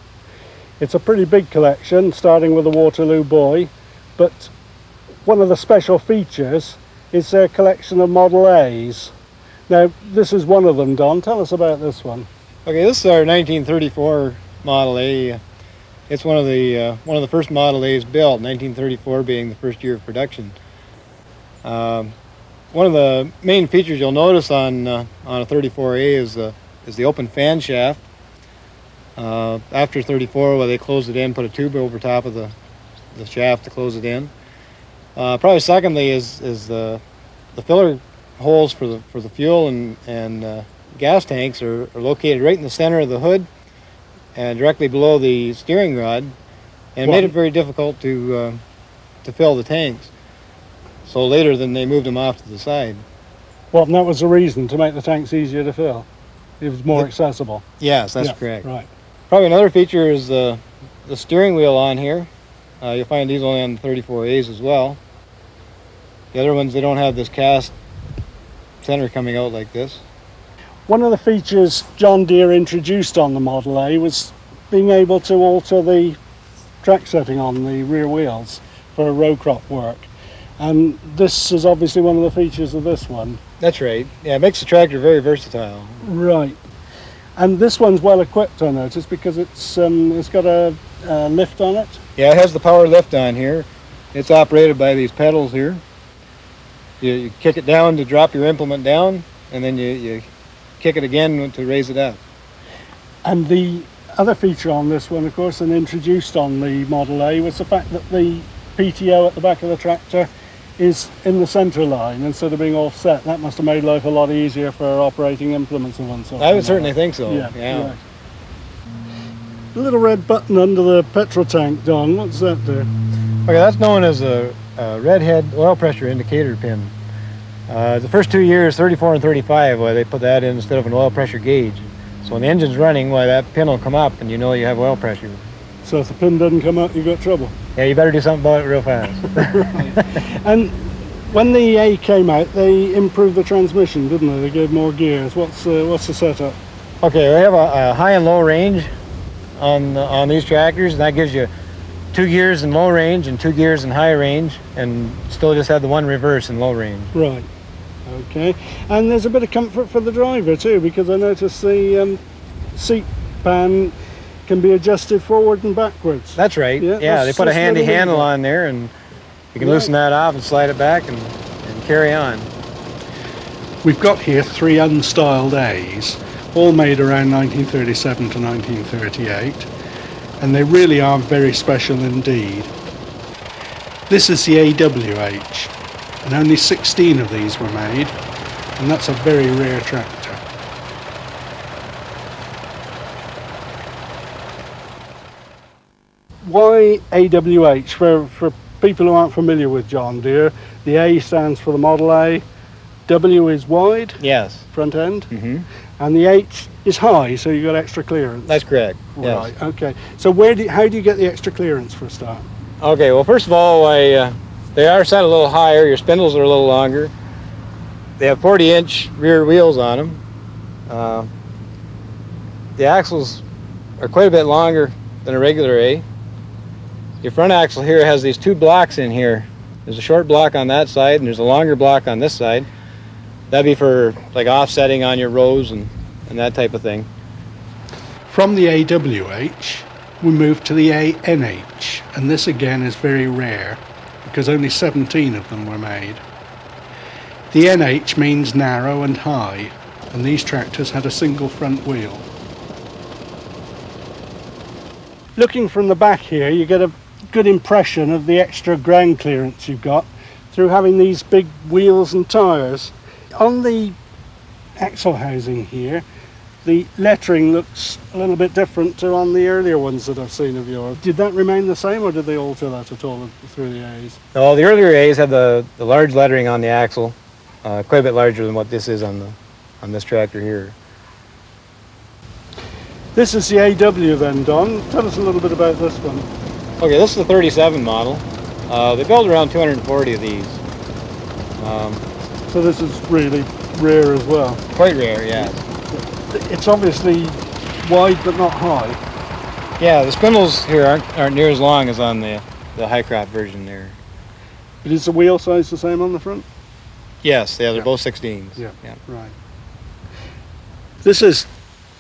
S1: It's a pretty big collection, starting with the Waterloo Boy, but one of the special features is their collection of Model A's. Now, this is one of them, Don. Tell us about this one.
S9: Okay, this is our 1934 Model A. It's one of the first Model A's built, 1934 being the first year of production. One of the main features you'll notice on a 34A is the open fan shaft. After 34, well, they closed it in, put a tube over top of the shaft to close it in. Probably secondly is the filler holes for the fuel and gas tanks are located right in the center of the hood and directly below the steering rod, and made it very difficult to fill the tanks. So later, then they moved them off to the side.
S1: Well, and that was the reason, to make the tanks easier to fill. It was more accessible.
S9: Yes, that's correct.
S1: Right.
S9: Probably another feature is the steering wheel on here. You'll find these only on the 34As as well. The other ones, they don't have this cast center coming out like this.
S1: One of the features John Deere introduced on the Model A was being able to alter the track setting on the rear wheels for row crop work. And this is obviously one of the features of this one.
S9: That's right. Yeah, it makes the tractor very versatile.
S1: Right. And this one's well equipped, I noticed, because it's got a lift on it.
S9: Yeah, it has the power lift on here. It's operated by these pedals here. You kick it down to drop your implement down, and then you kick it again to raise it up.
S1: And the other feature on this one, of course, and introduced on the Model A, was the fact that the PTO at the back of the tractor is in the centre line instead of being offset. That must have made life a lot easier for operating implements and one sort.
S9: I would certainly think so.
S1: Yeah. Right. The little red button under the petrol tank, Don, what's that do?
S9: Okay, that's known as a red head oil pressure indicator pin. The first 2 years, 34 and 35, they put that in instead of an oil pressure gauge. So when the engine's running, that pin will come up and you know you have oil pressure.
S1: So if the pin doesn't come up, you've got trouble.
S9: Yeah, you better do something about it real fast.
S1: And when the A came out, they improved the transmission, didn't they? They gave more gears. What's the setup?
S9: Okay, we have a high and low range on these tractors, and that gives you 2 gears in low range and 2 gears in high range, and still just have the one reverse in low range.
S1: Right. Okay. And there's a bit of comfort for the driver too, because I noticed the seat pan can be adjusted forward and backwards.
S9: That's right. Yeah, they put a handy handle on there, and you can loosen that off and slide it back and carry on.
S1: We've got here 3 unstyled A's, all made around 1937 to 1938, and they really are very special indeed. This is the AWH, and only 16 of these were made, and that's a very rare tractor. Why AWH? For people who aren't familiar with John Deere, the A stands for the Model A, W is wide,
S9: yes,
S1: front end,
S9: mm-hmm.
S1: and the H is high, so you've got extra clearance.
S9: That's correct.
S1: Right,
S9: yes.
S1: Okay. So how do you get the extra clearance for a start?
S9: Okay, well, first of all, they are set a little higher, your spindles are a little longer. They have 40-inch rear wheels on them. The axles are quite a bit longer than a regular A. Your front axle here has these 2 blocks in here. There's a short block on that side and there's a longer block on this side. That'd be for like offsetting on your rows and that type of thing.
S1: From the AWH, we move to the ANH, and this again is very rare because only 17 of them were made. The NH means narrow and high, and these tractors had a single front wheel. Looking from the back here, you get a good impression of the extra ground clearance you've got through having these big wheels and tyres. On the axle housing here, the lettering looks a little bit different to on the earlier ones that I've seen of yours. Did that remain the same, or did they alter that at all through the A's?
S9: No, the earlier A's had the large lettering on the axle, quite a bit larger than what this is on this tractor here.
S1: This is the AW then, Don. Tell us a little bit about this one.
S9: Okay, this is the 37 model. They build around 240 of these.
S1: So this is really rare as well.
S9: Quite rare, yeah.
S1: It's obviously wide but not high.
S9: Yeah, the spindles here aren't near as long as on the high crop version there.
S1: But is the wheel size the same on the front?
S9: Yes, yeah, they're both 16s.
S1: Yeah, right. This is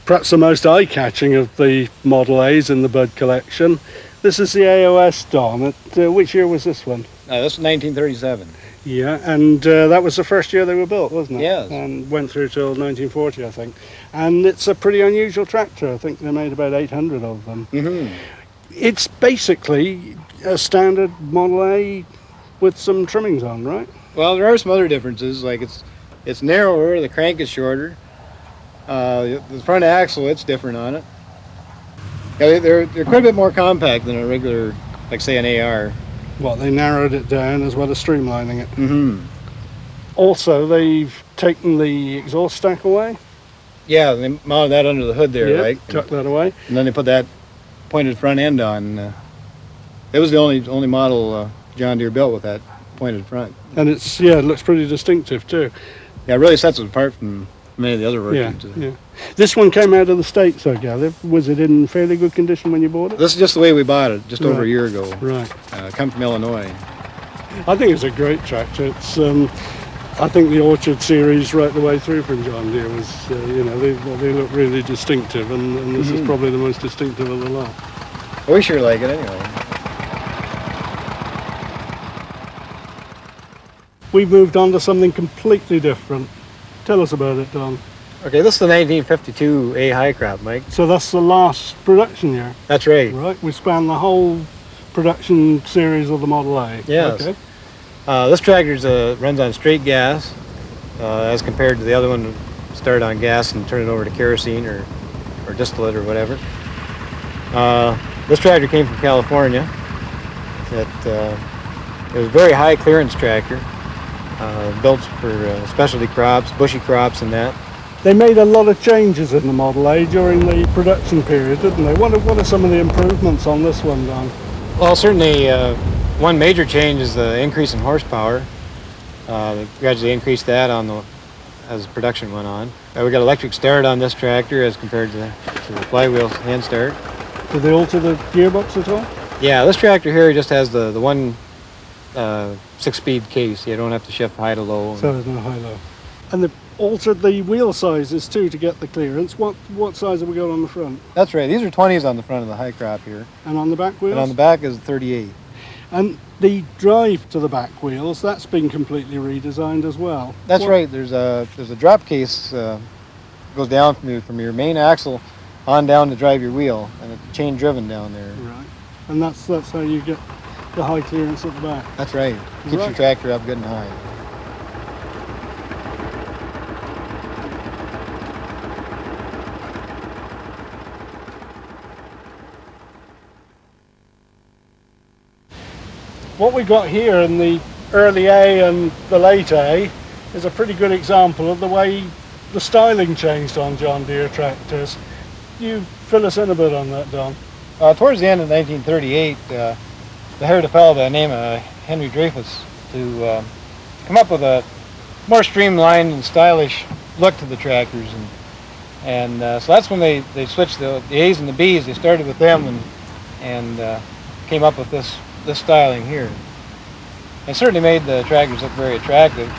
S1: perhaps the most eye-catching of the Model A's in the Bud collection. This is the AOS, Don. Which year was this one?
S9: This was 1937.
S1: Yeah, and that was the first year they were built, wasn't it?
S9: Yes.
S1: And went through till 1940, I think. And it's a pretty unusual tractor. I think they made about 800 of them.
S9: Mm-hmm.
S1: It's basically a standard Model A with some trimmings on, right?
S9: Well, there are some other differences. Like it's narrower, the crank is shorter. The front axle, it's different on it. Yeah, they're quite a bit more compact than a regular, like say an AR.
S1: Well, they narrowed it down as well as streamlining it.
S9: Mm-hmm.
S1: Also, they've taken the exhaust stack away.
S9: Yeah, they mounted that under the hood there,
S1: Yeah,
S9: right?
S1: tuck that away.
S9: And then they put that pointed front end on. It was the only model John Deere built with that pointed front.
S1: And it looks pretty distinctive too.
S9: Yeah, it really sets it apart from many of the other versions.
S1: Yeah. This one came out of the States, I gather. Was it in fairly good condition when you bought it?
S9: This is just the way we bought it, just over a year ago.
S1: Right.
S9: Come from Illinois.
S1: I think it's a great tractor. It's, I think the Orchard series right the way through from John Deere was, they look really distinctive, and this is probably the most distinctive of the lot.
S9: We sure like it anyway.
S1: We've moved on to something completely different. Tell us about it, Don.
S9: Okay, this is the 1952 A high crop, Mike.
S1: So that's the last production year,
S9: That's right.
S1: right? We span the whole production series of the Model A.
S9: Yes.
S1: Okay.
S9: This tractor runs on straight gas, as compared to the other one, start on gas and turn it over to kerosene or distillate or whatever. This tractor came from California. It was a very high clearance tractor, built for specialty crops, bushy crops and that.
S1: They made a lot of changes in the Model A during the production period, didn't they? What are some of the improvements on this one, Don?
S9: Well, certainly one major change is the increase in horsepower. They gradually increased that as production went on. We got electric start on this tractor as compared to the flywheel hand start.
S1: Did they alter the gearbox at all?
S9: Yeah, this tractor here just has the one 6-speed case. You don't have to shift high to low.
S1: So there's no high-low. And they've altered the wheel sizes too to get the clearance. What size have we got on the front?
S9: That's right. These are 20s on the front of the high crop here.
S1: And on the back wheels?
S9: And on the back is 38.
S1: And the drive to the back wheels, that's been completely redesigned as well.
S9: That's right. There's a drop case goes down from your main axle on down to drive your wheel, and it's chain driven down there.
S1: Right. And that's how you get the high clearance at the back.
S9: That's right. Keeps your tractor up good and high.
S1: What we got here in the early A and the late A is a pretty good example of the way the styling changed on John Deere tractors. You fill us in a bit on that, Don.
S9: Towards the end of 1938, they hired a fellow by the name of Henry Dreyfus to come up with a more streamlined and stylish look to the tractors, and so that's when they switched the A's and the B's. They started with them and came up with this styling here. It certainly made the tractors look very attractive.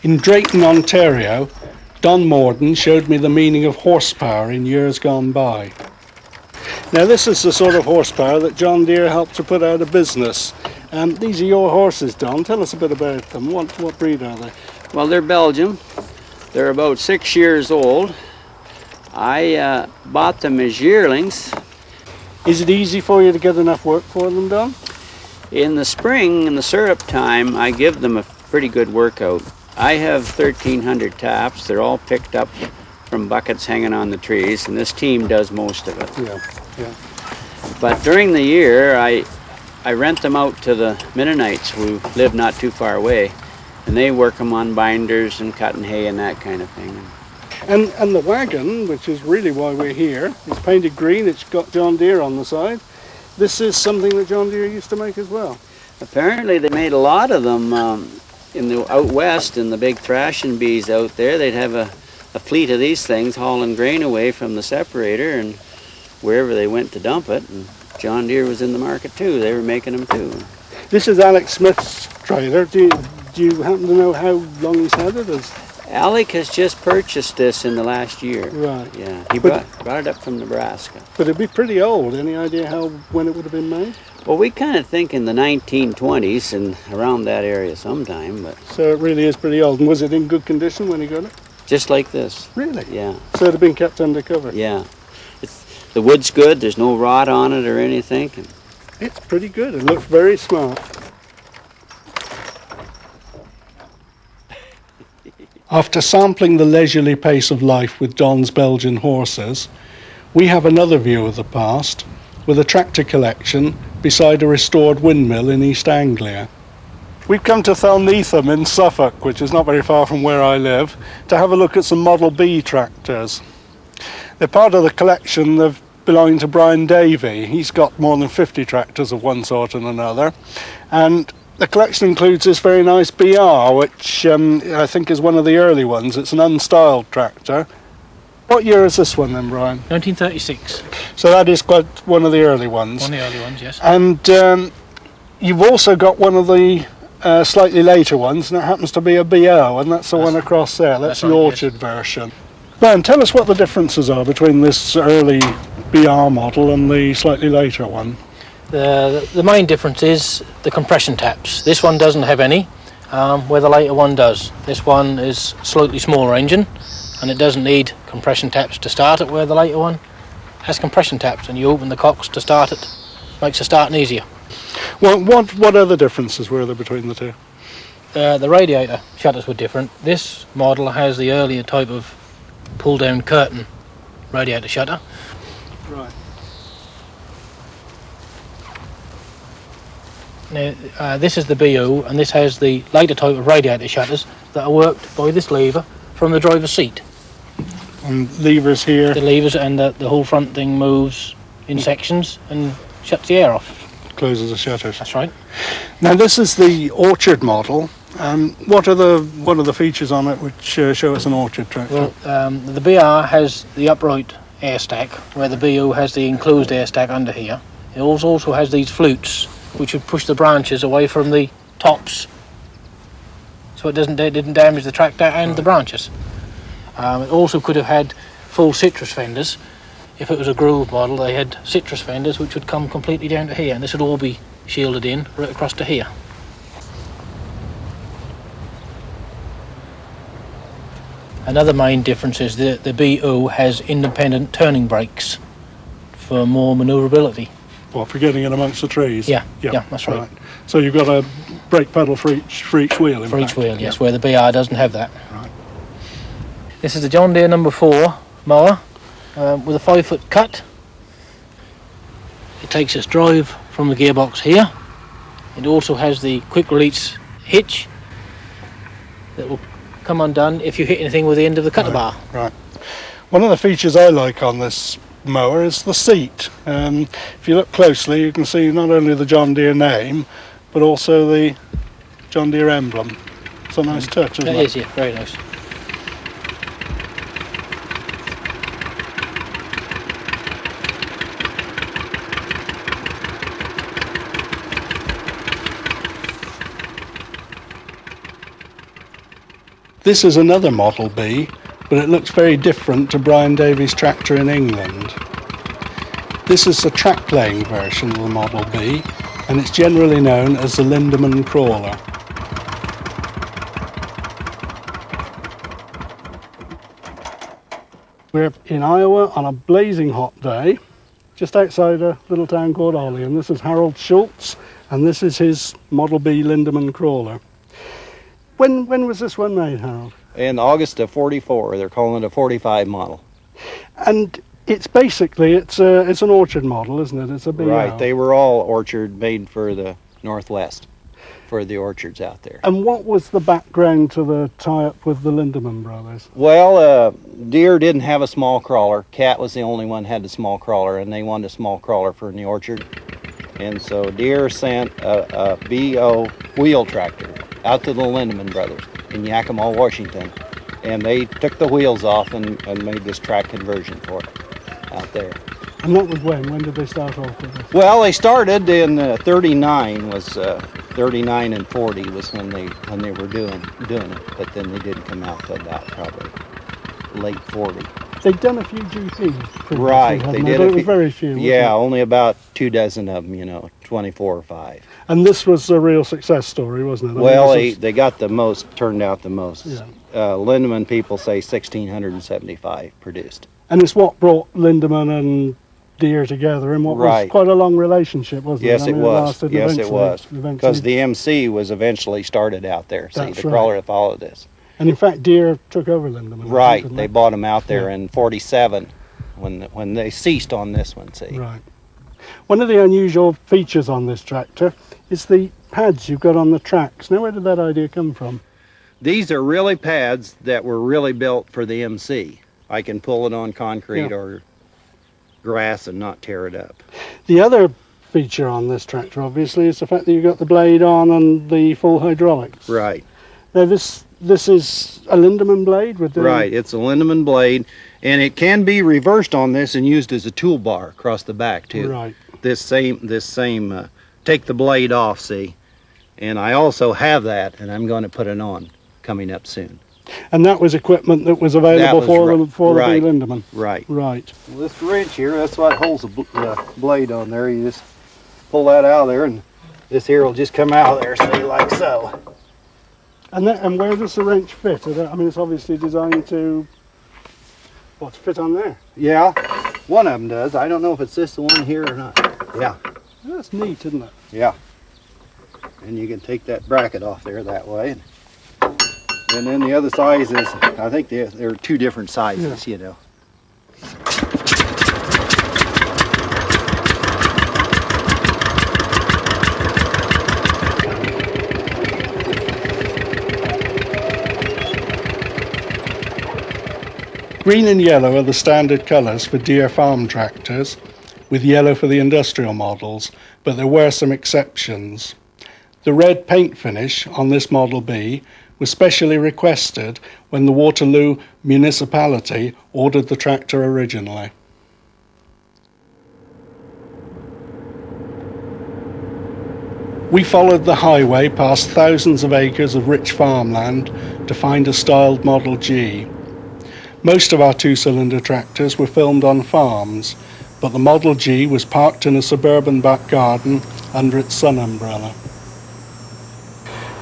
S1: In Drayton, Ontario, Don Morden showed me the meaning of horsepower in years gone by. Now this is the sort of horsepower that John Deere helped to put out of business. These are your horses, Don. Tell us a bit about them. What breed are they?
S10: Well, they're Belgian. They're about 6 years old. I bought them as yearlings.
S1: Is it easy for you to get enough work for them, Don?
S10: In the spring, in the syrup time, I give them a pretty good workout. I have 1,300 taps. They're all picked up from buckets hanging on the trees, and this team does most of it.
S1: Yeah.
S10: But during the year, I rent them out to the Mennonites who live not too far away, and they work them on binders and cutting hay and that kind of thing.
S1: And the wagon, which is really why we're here, is painted green. It's got John Deere on the side. This is something that John Deere used to make as well.
S10: Apparently they made a lot of them out west in the big thrashing bees out there. They'd have a fleet of these things hauling grain away from the separator and wherever they went to dump it. And John Deere was in the market too. They were making them too.
S1: This is Alex Smith's trailer. Do you happen to know how long he's had it?
S10: Alec has just purchased this in the last year.
S1: Right.
S10: Yeah, he brought it up from Nebraska.
S1: But it'd be pretty old. Any idea when it would have been made?
S10: Well, we kind of think in the 1920s and around that area sometime. But
S1: so it really is pretty old. And was it in good condition when he got it?
S10: Just like this.
S1: Really?
S10: Yeah.
S1: So it had been kept under cover?
S10: Yeah. The wood's good, there's no rot on it or anything.
S1: It's pretty good. It looks very smart. After sampling the leisurely pace of life with Don's Belgian horses, we have another view of the past with a tractor collection beside a restored windmill in East Anglia. We've come to Thelneetham in Suffolk, which is not very far from where I live, to have a look at some Model B tractors. They're part of the collection of belonging to Brian Davey. He's got more than 50 tractors of one sort and another, and the collection includes this very nice BR, which I think is one of the early ones. It's an unstyled tractor. What year is this one then, Brian?
S11: 1936.
S1: So that is quite one of the early ones.
S11: One of the early ones, yes.
S1: And you've also got one of the slightly later ones, and it happens to be a BO, and that's the one across there. That's the
S11: right,
S1: Orchard
S11: yes.
S1: version. Brian, tell us what the differences are between this early BR model and the slightly later one.
S11: The main difference is the compression taps. This one doesn't have any, where the later one does. This one is slightly smaller engine, and it doesn't need compression taps to start it, where the later one has compression taps, and you open the cocks to start it. Makes the starting easier.
S1: Well, what other differences were there between the two?
S11: The radiator shutters were different. This model has the earlier type of pull-down curtain radiator shutter.
S1: Right.
S11: Now, this is the BO, and this has the later type of radiator shutters that are worked by this lever from the driver's seat.
S1: And levers here.
S11: The levers, and the whole front thing moves in sections and shuts the air off.
S1: Closes the shutters.
S11: That's right.
S1: Now this is the Orchard model. What are the features on it which show us an Orchard tractor?
S11: Well, the BR has the upright air stack, where the BO has the enclosed air stack under here. It also has these flutes, which would push the branches away from the tops, so it didn't damage the tractor and the branches. It also could have had full citrus fenders. If it was a groove model, they had citrus fenders which would come completely down to here, and this would all be shielded in right across to here. Another main difference is the BO has independent turning brakes for more manoeuvrability.
S1: What, for getting in amongst the trees?
S11: Yeah, that's right.
S1: So you've got a brake pedal for each wheel, in
S11: For each
S1: fact.
S11: wheel, yes, where the BR doesn't have that.
S1: Right.
S11: This is the John Deere number 4 mower with a 5-foot cut. It takes its drive from the gearbox here. It also has the quick release hitch that will come undone if you hit anything with the end of the cutter bar.
S1: Right. One of the features I like on this mower is the seat. If you look closely, you can see not only the John Deere name, but also the John Deere emblem. It's a nice touch, isn't it?
S11: It is, yeah, very nice.
S1: This is another Model B, but it looks very different to Brian Davies' tractor in England. This is the track laying version of the Model B, and it's generally known as the Lindemann crawler. We're in Iowa on a blazing hot day, just outside a little town called Ollie, and this is Harold Schultz, and this is his Model B Lindemann crawler. When was this one made, Harold?
S12: In August of '44. They're calling it a 45 model.
S1: And it's basically, it's an Orchard model, isn't it? It's a BO.
S12: Right, they were all Orchard, made for the Northwest, for the orchards out there.
S1: And what was the background to the tie-up with the Lindemann brothers?
S12: Well, Deere didn't have a small crawler. Cat was the only one had the small crawler, and they wanted a small crawler for in the orchard. And so Deere sent a BO wheel tractor out to the Lindemann brothers in Yakima, Washington, and they took the wheels off and made this track conversion for it out there.
S1: And that was when did they start off with this?
S12: Well, they started in 39 was 39 and 40 was when they were doing it, but then they didn't come out till about probably late 40.
S1: They'd done a few GPs previously,
S12: Right, they did.
S1: But it was very few.
S12: Yeah, only about 24 of them, 24 or 5.
S1: And this was a real success story, wasn't it?
S12: Well, they got the most, turned out the most.
S1: Yeah.
S12: Lindemann people say 1,675 produced.
S1: And it's what brought Lindemann and Deere together in what was
S12: Right.
S1: quite a long relationship, wasn't
S12: Yes,
S1: it? I
S12: it
S1: mean,
S12: was.
S1: lasted
S12: Yes, it
S1: eventually-
S12: was.
S1: eventually-
S12: Because the MC was eventually started out there. See,
S1: That's
S12: the
S1: right.
S12: crawler that followed this.
S1: And in fact, Deere took over Lindemann. I think,
S12: Right.
S1: didn't
S12: They bought them out there in '47 when they ceased on this one. See.
S1: Right. One of the unusual features on this tractor is the pads you've got on the tracks. Now, where did that idea come from?
S12: These are really pads that were really built for the MC. I can pull it on concrete
S1: Yeah.
S12: or grass and not tear it up.
S1: The other feature on this tractor, obviously, is the fact that you've got the blade on and the full hydraulics.
S12: Right.
S1: Now, this is a Lindemann blade with the...
S12: Right. It's a Lindemann blade, and it can be reversed on this and used as a toolbar across the back too.
S1: Right.
S12: This same take the blade off, see, and I also have that, and I'm going to put it on coming up soon.
S1: And that was equipment that was available
S12: That was
S1: for
S12: right.
S1: the Lindemann.
S12: Right.
S1: Right.
S12: Well, this wrench here, that's what holds the blade on there. You just pull that out of there, and this here will just come out of there, see, like so.
S1: And where does the wrench fit? I mean, it's obviously designed to fit on there.
S12: Yeah, one of them does. I don't know if it's this one here or not. Yeah.
S1: That's neat, isn't it?
S12: Yeah. And you can take that bracket off there that way. And then the other size is, I think there are two different sizes, you know.
S1: Green and yellow are the standard colours for Deere farm tractors, with yellow for the industrial models, but there were some exceptions. The red paint finish on this Model B was specially requested when the Waterloo municipality ordered the tractor originally. We followed the highway past thousands of acres of rich farmland to find a styled Model G. Most of our two-cylinder tractors were filmed on farms, but the Model G was parked in a suburban back garden under its sun umbrella.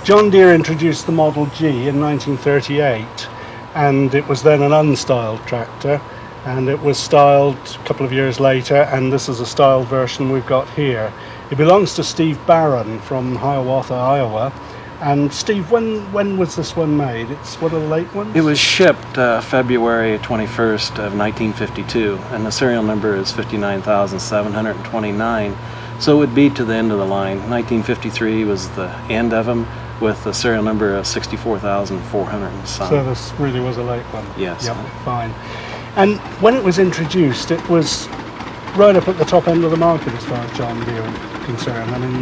S1: John Deere introduced the Model G in 1938, and it was then an unstyled tractor, and it was styled a couple of years later, and this is a styled version we've got here. It belongs to Steve Barron from Hiawatha, Iowa. And Steve, when was this one made? It's one of the late ones?
S13: It was shipped February 21st of 1952, and the serial number is 59,729. So it would be to the end of the line. 1953 was the end of them, with the serial number of 64,400 and some.
S1: So this really was a late one?
S13: Yes.
S1: Yep, fine. And when it was introduced, it was right up at the top end of the market as far as John Deere is concerned. I mean,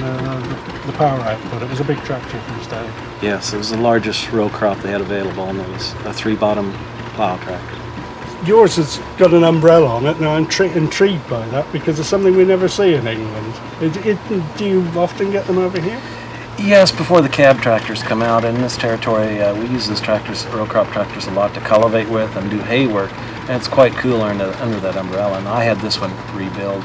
S1: the power output, it was a big tractor for its day.
S13: Yes, it was the largest row crop they had available, and it was a three-bottom plow tractor.
S1: Yours has got an umbrella on it. Now I'm intrigued by that because it's something we never see in England. Do you often get them over here?
S13: Yes, before the cab tractors come out in this territory, we use those tractors, row crop tractors, a lot to cultivate with and do hay work. And it's quite cool under that umbrella. And I had this one rebuilt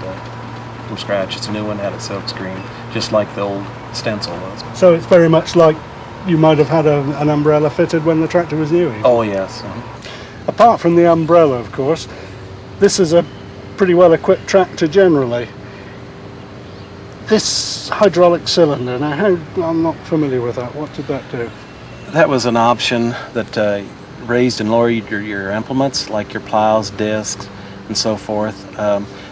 S13: from scratch. It's a new one, had a silk screen, just like the old stencil was.
S1: So it's very much like you might have had an umbrella fitted when the tractor was new.
S13: Oh yes.
S1: Apart from the umbrella, of course, this is a pretty well equipped tractor generally. This hydraulic cylinder, now I'm not familiar with that. What did that do?
S13: That was an option that raised and lowered your implements, like your plows, discs, and so forth.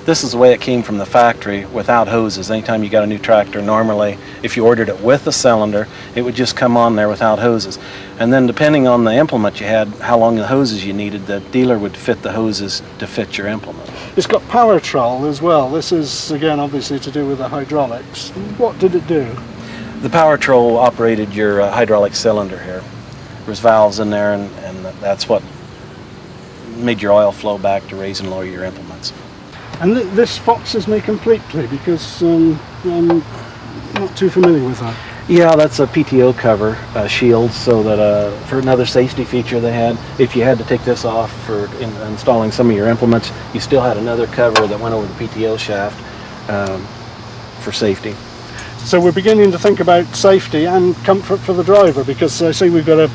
S13: This is the way it came from the factory without hoses. Anytime you got a new tractor, normally if you ordered it with a cylinder, it would just come on there without hoses. And then depending on the implement you had, how long the hoses you needed, the dealer would fit the hoses to fit your implement.
S1: It's got power troll as well. This is, again, obviously to do with the hydraulics. What did it do?
S13: The power troll operated your hydraulic cylinder here. There's valves in there, and that's what made your oil flow back to raise and lower your implements.
S1: And this foxes me completely because I'm not too familiar with that.
S13: Yeah, that's a PTO cover shield, so that for another safety feature they had, if you had to take this off for installing some of your implements, you still had another cover that went over the PTO shaft for safety.
S1: So we're beginning to think about safety and comfort for the driver, because I see we've got a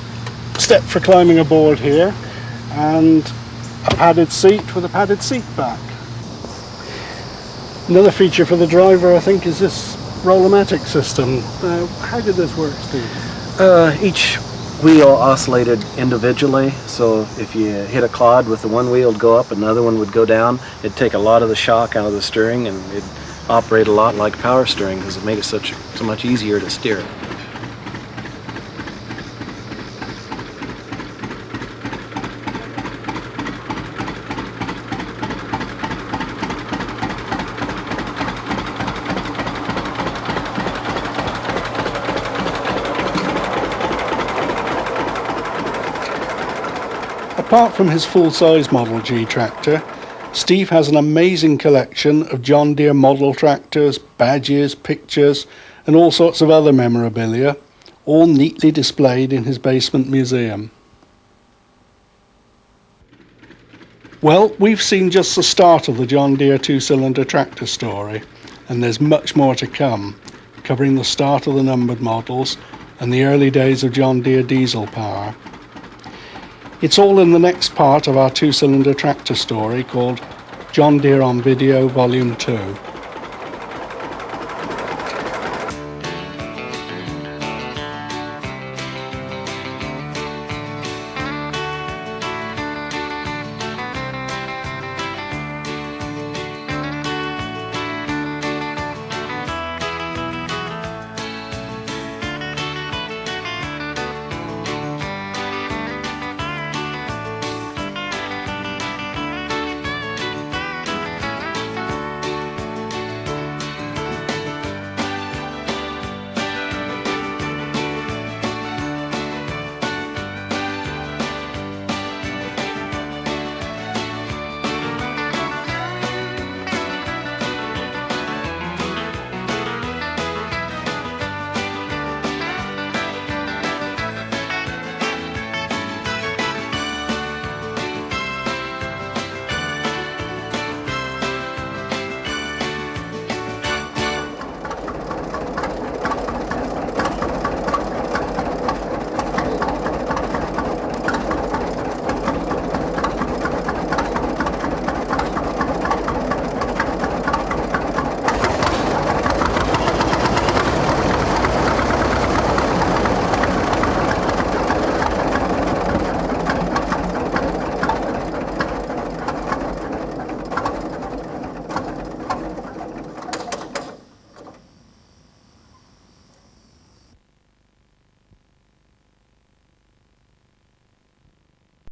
S1: step for climbing aboard here and a padded seat with a padded seat back. Another feature for the driver, I think, is this roll-o-matic system. How did this work, Steve?
S13: Each wheel oscillated individually, so if you hit a clod with the one wheel would go up and another one would go down, it'd take a lot of the shock out of the steering and it'd operate a lot like power steering because it made it so much easier to steer.
S1: Apart from his full-size Model G tractor, Steve has an amazing collection of John Deere model tractors, badges, pictures, and all sorts of other memorabilia, all neatly displayed in his basement museum. Well, we've seen just the start of the John Deere two-cylinder tractor story, and there's much more to come, covering the start of the numbered models and the early days of John Deere diesel power. It's all in the next part of our two-cylinder tractor story called John Deere on Video Volume 2.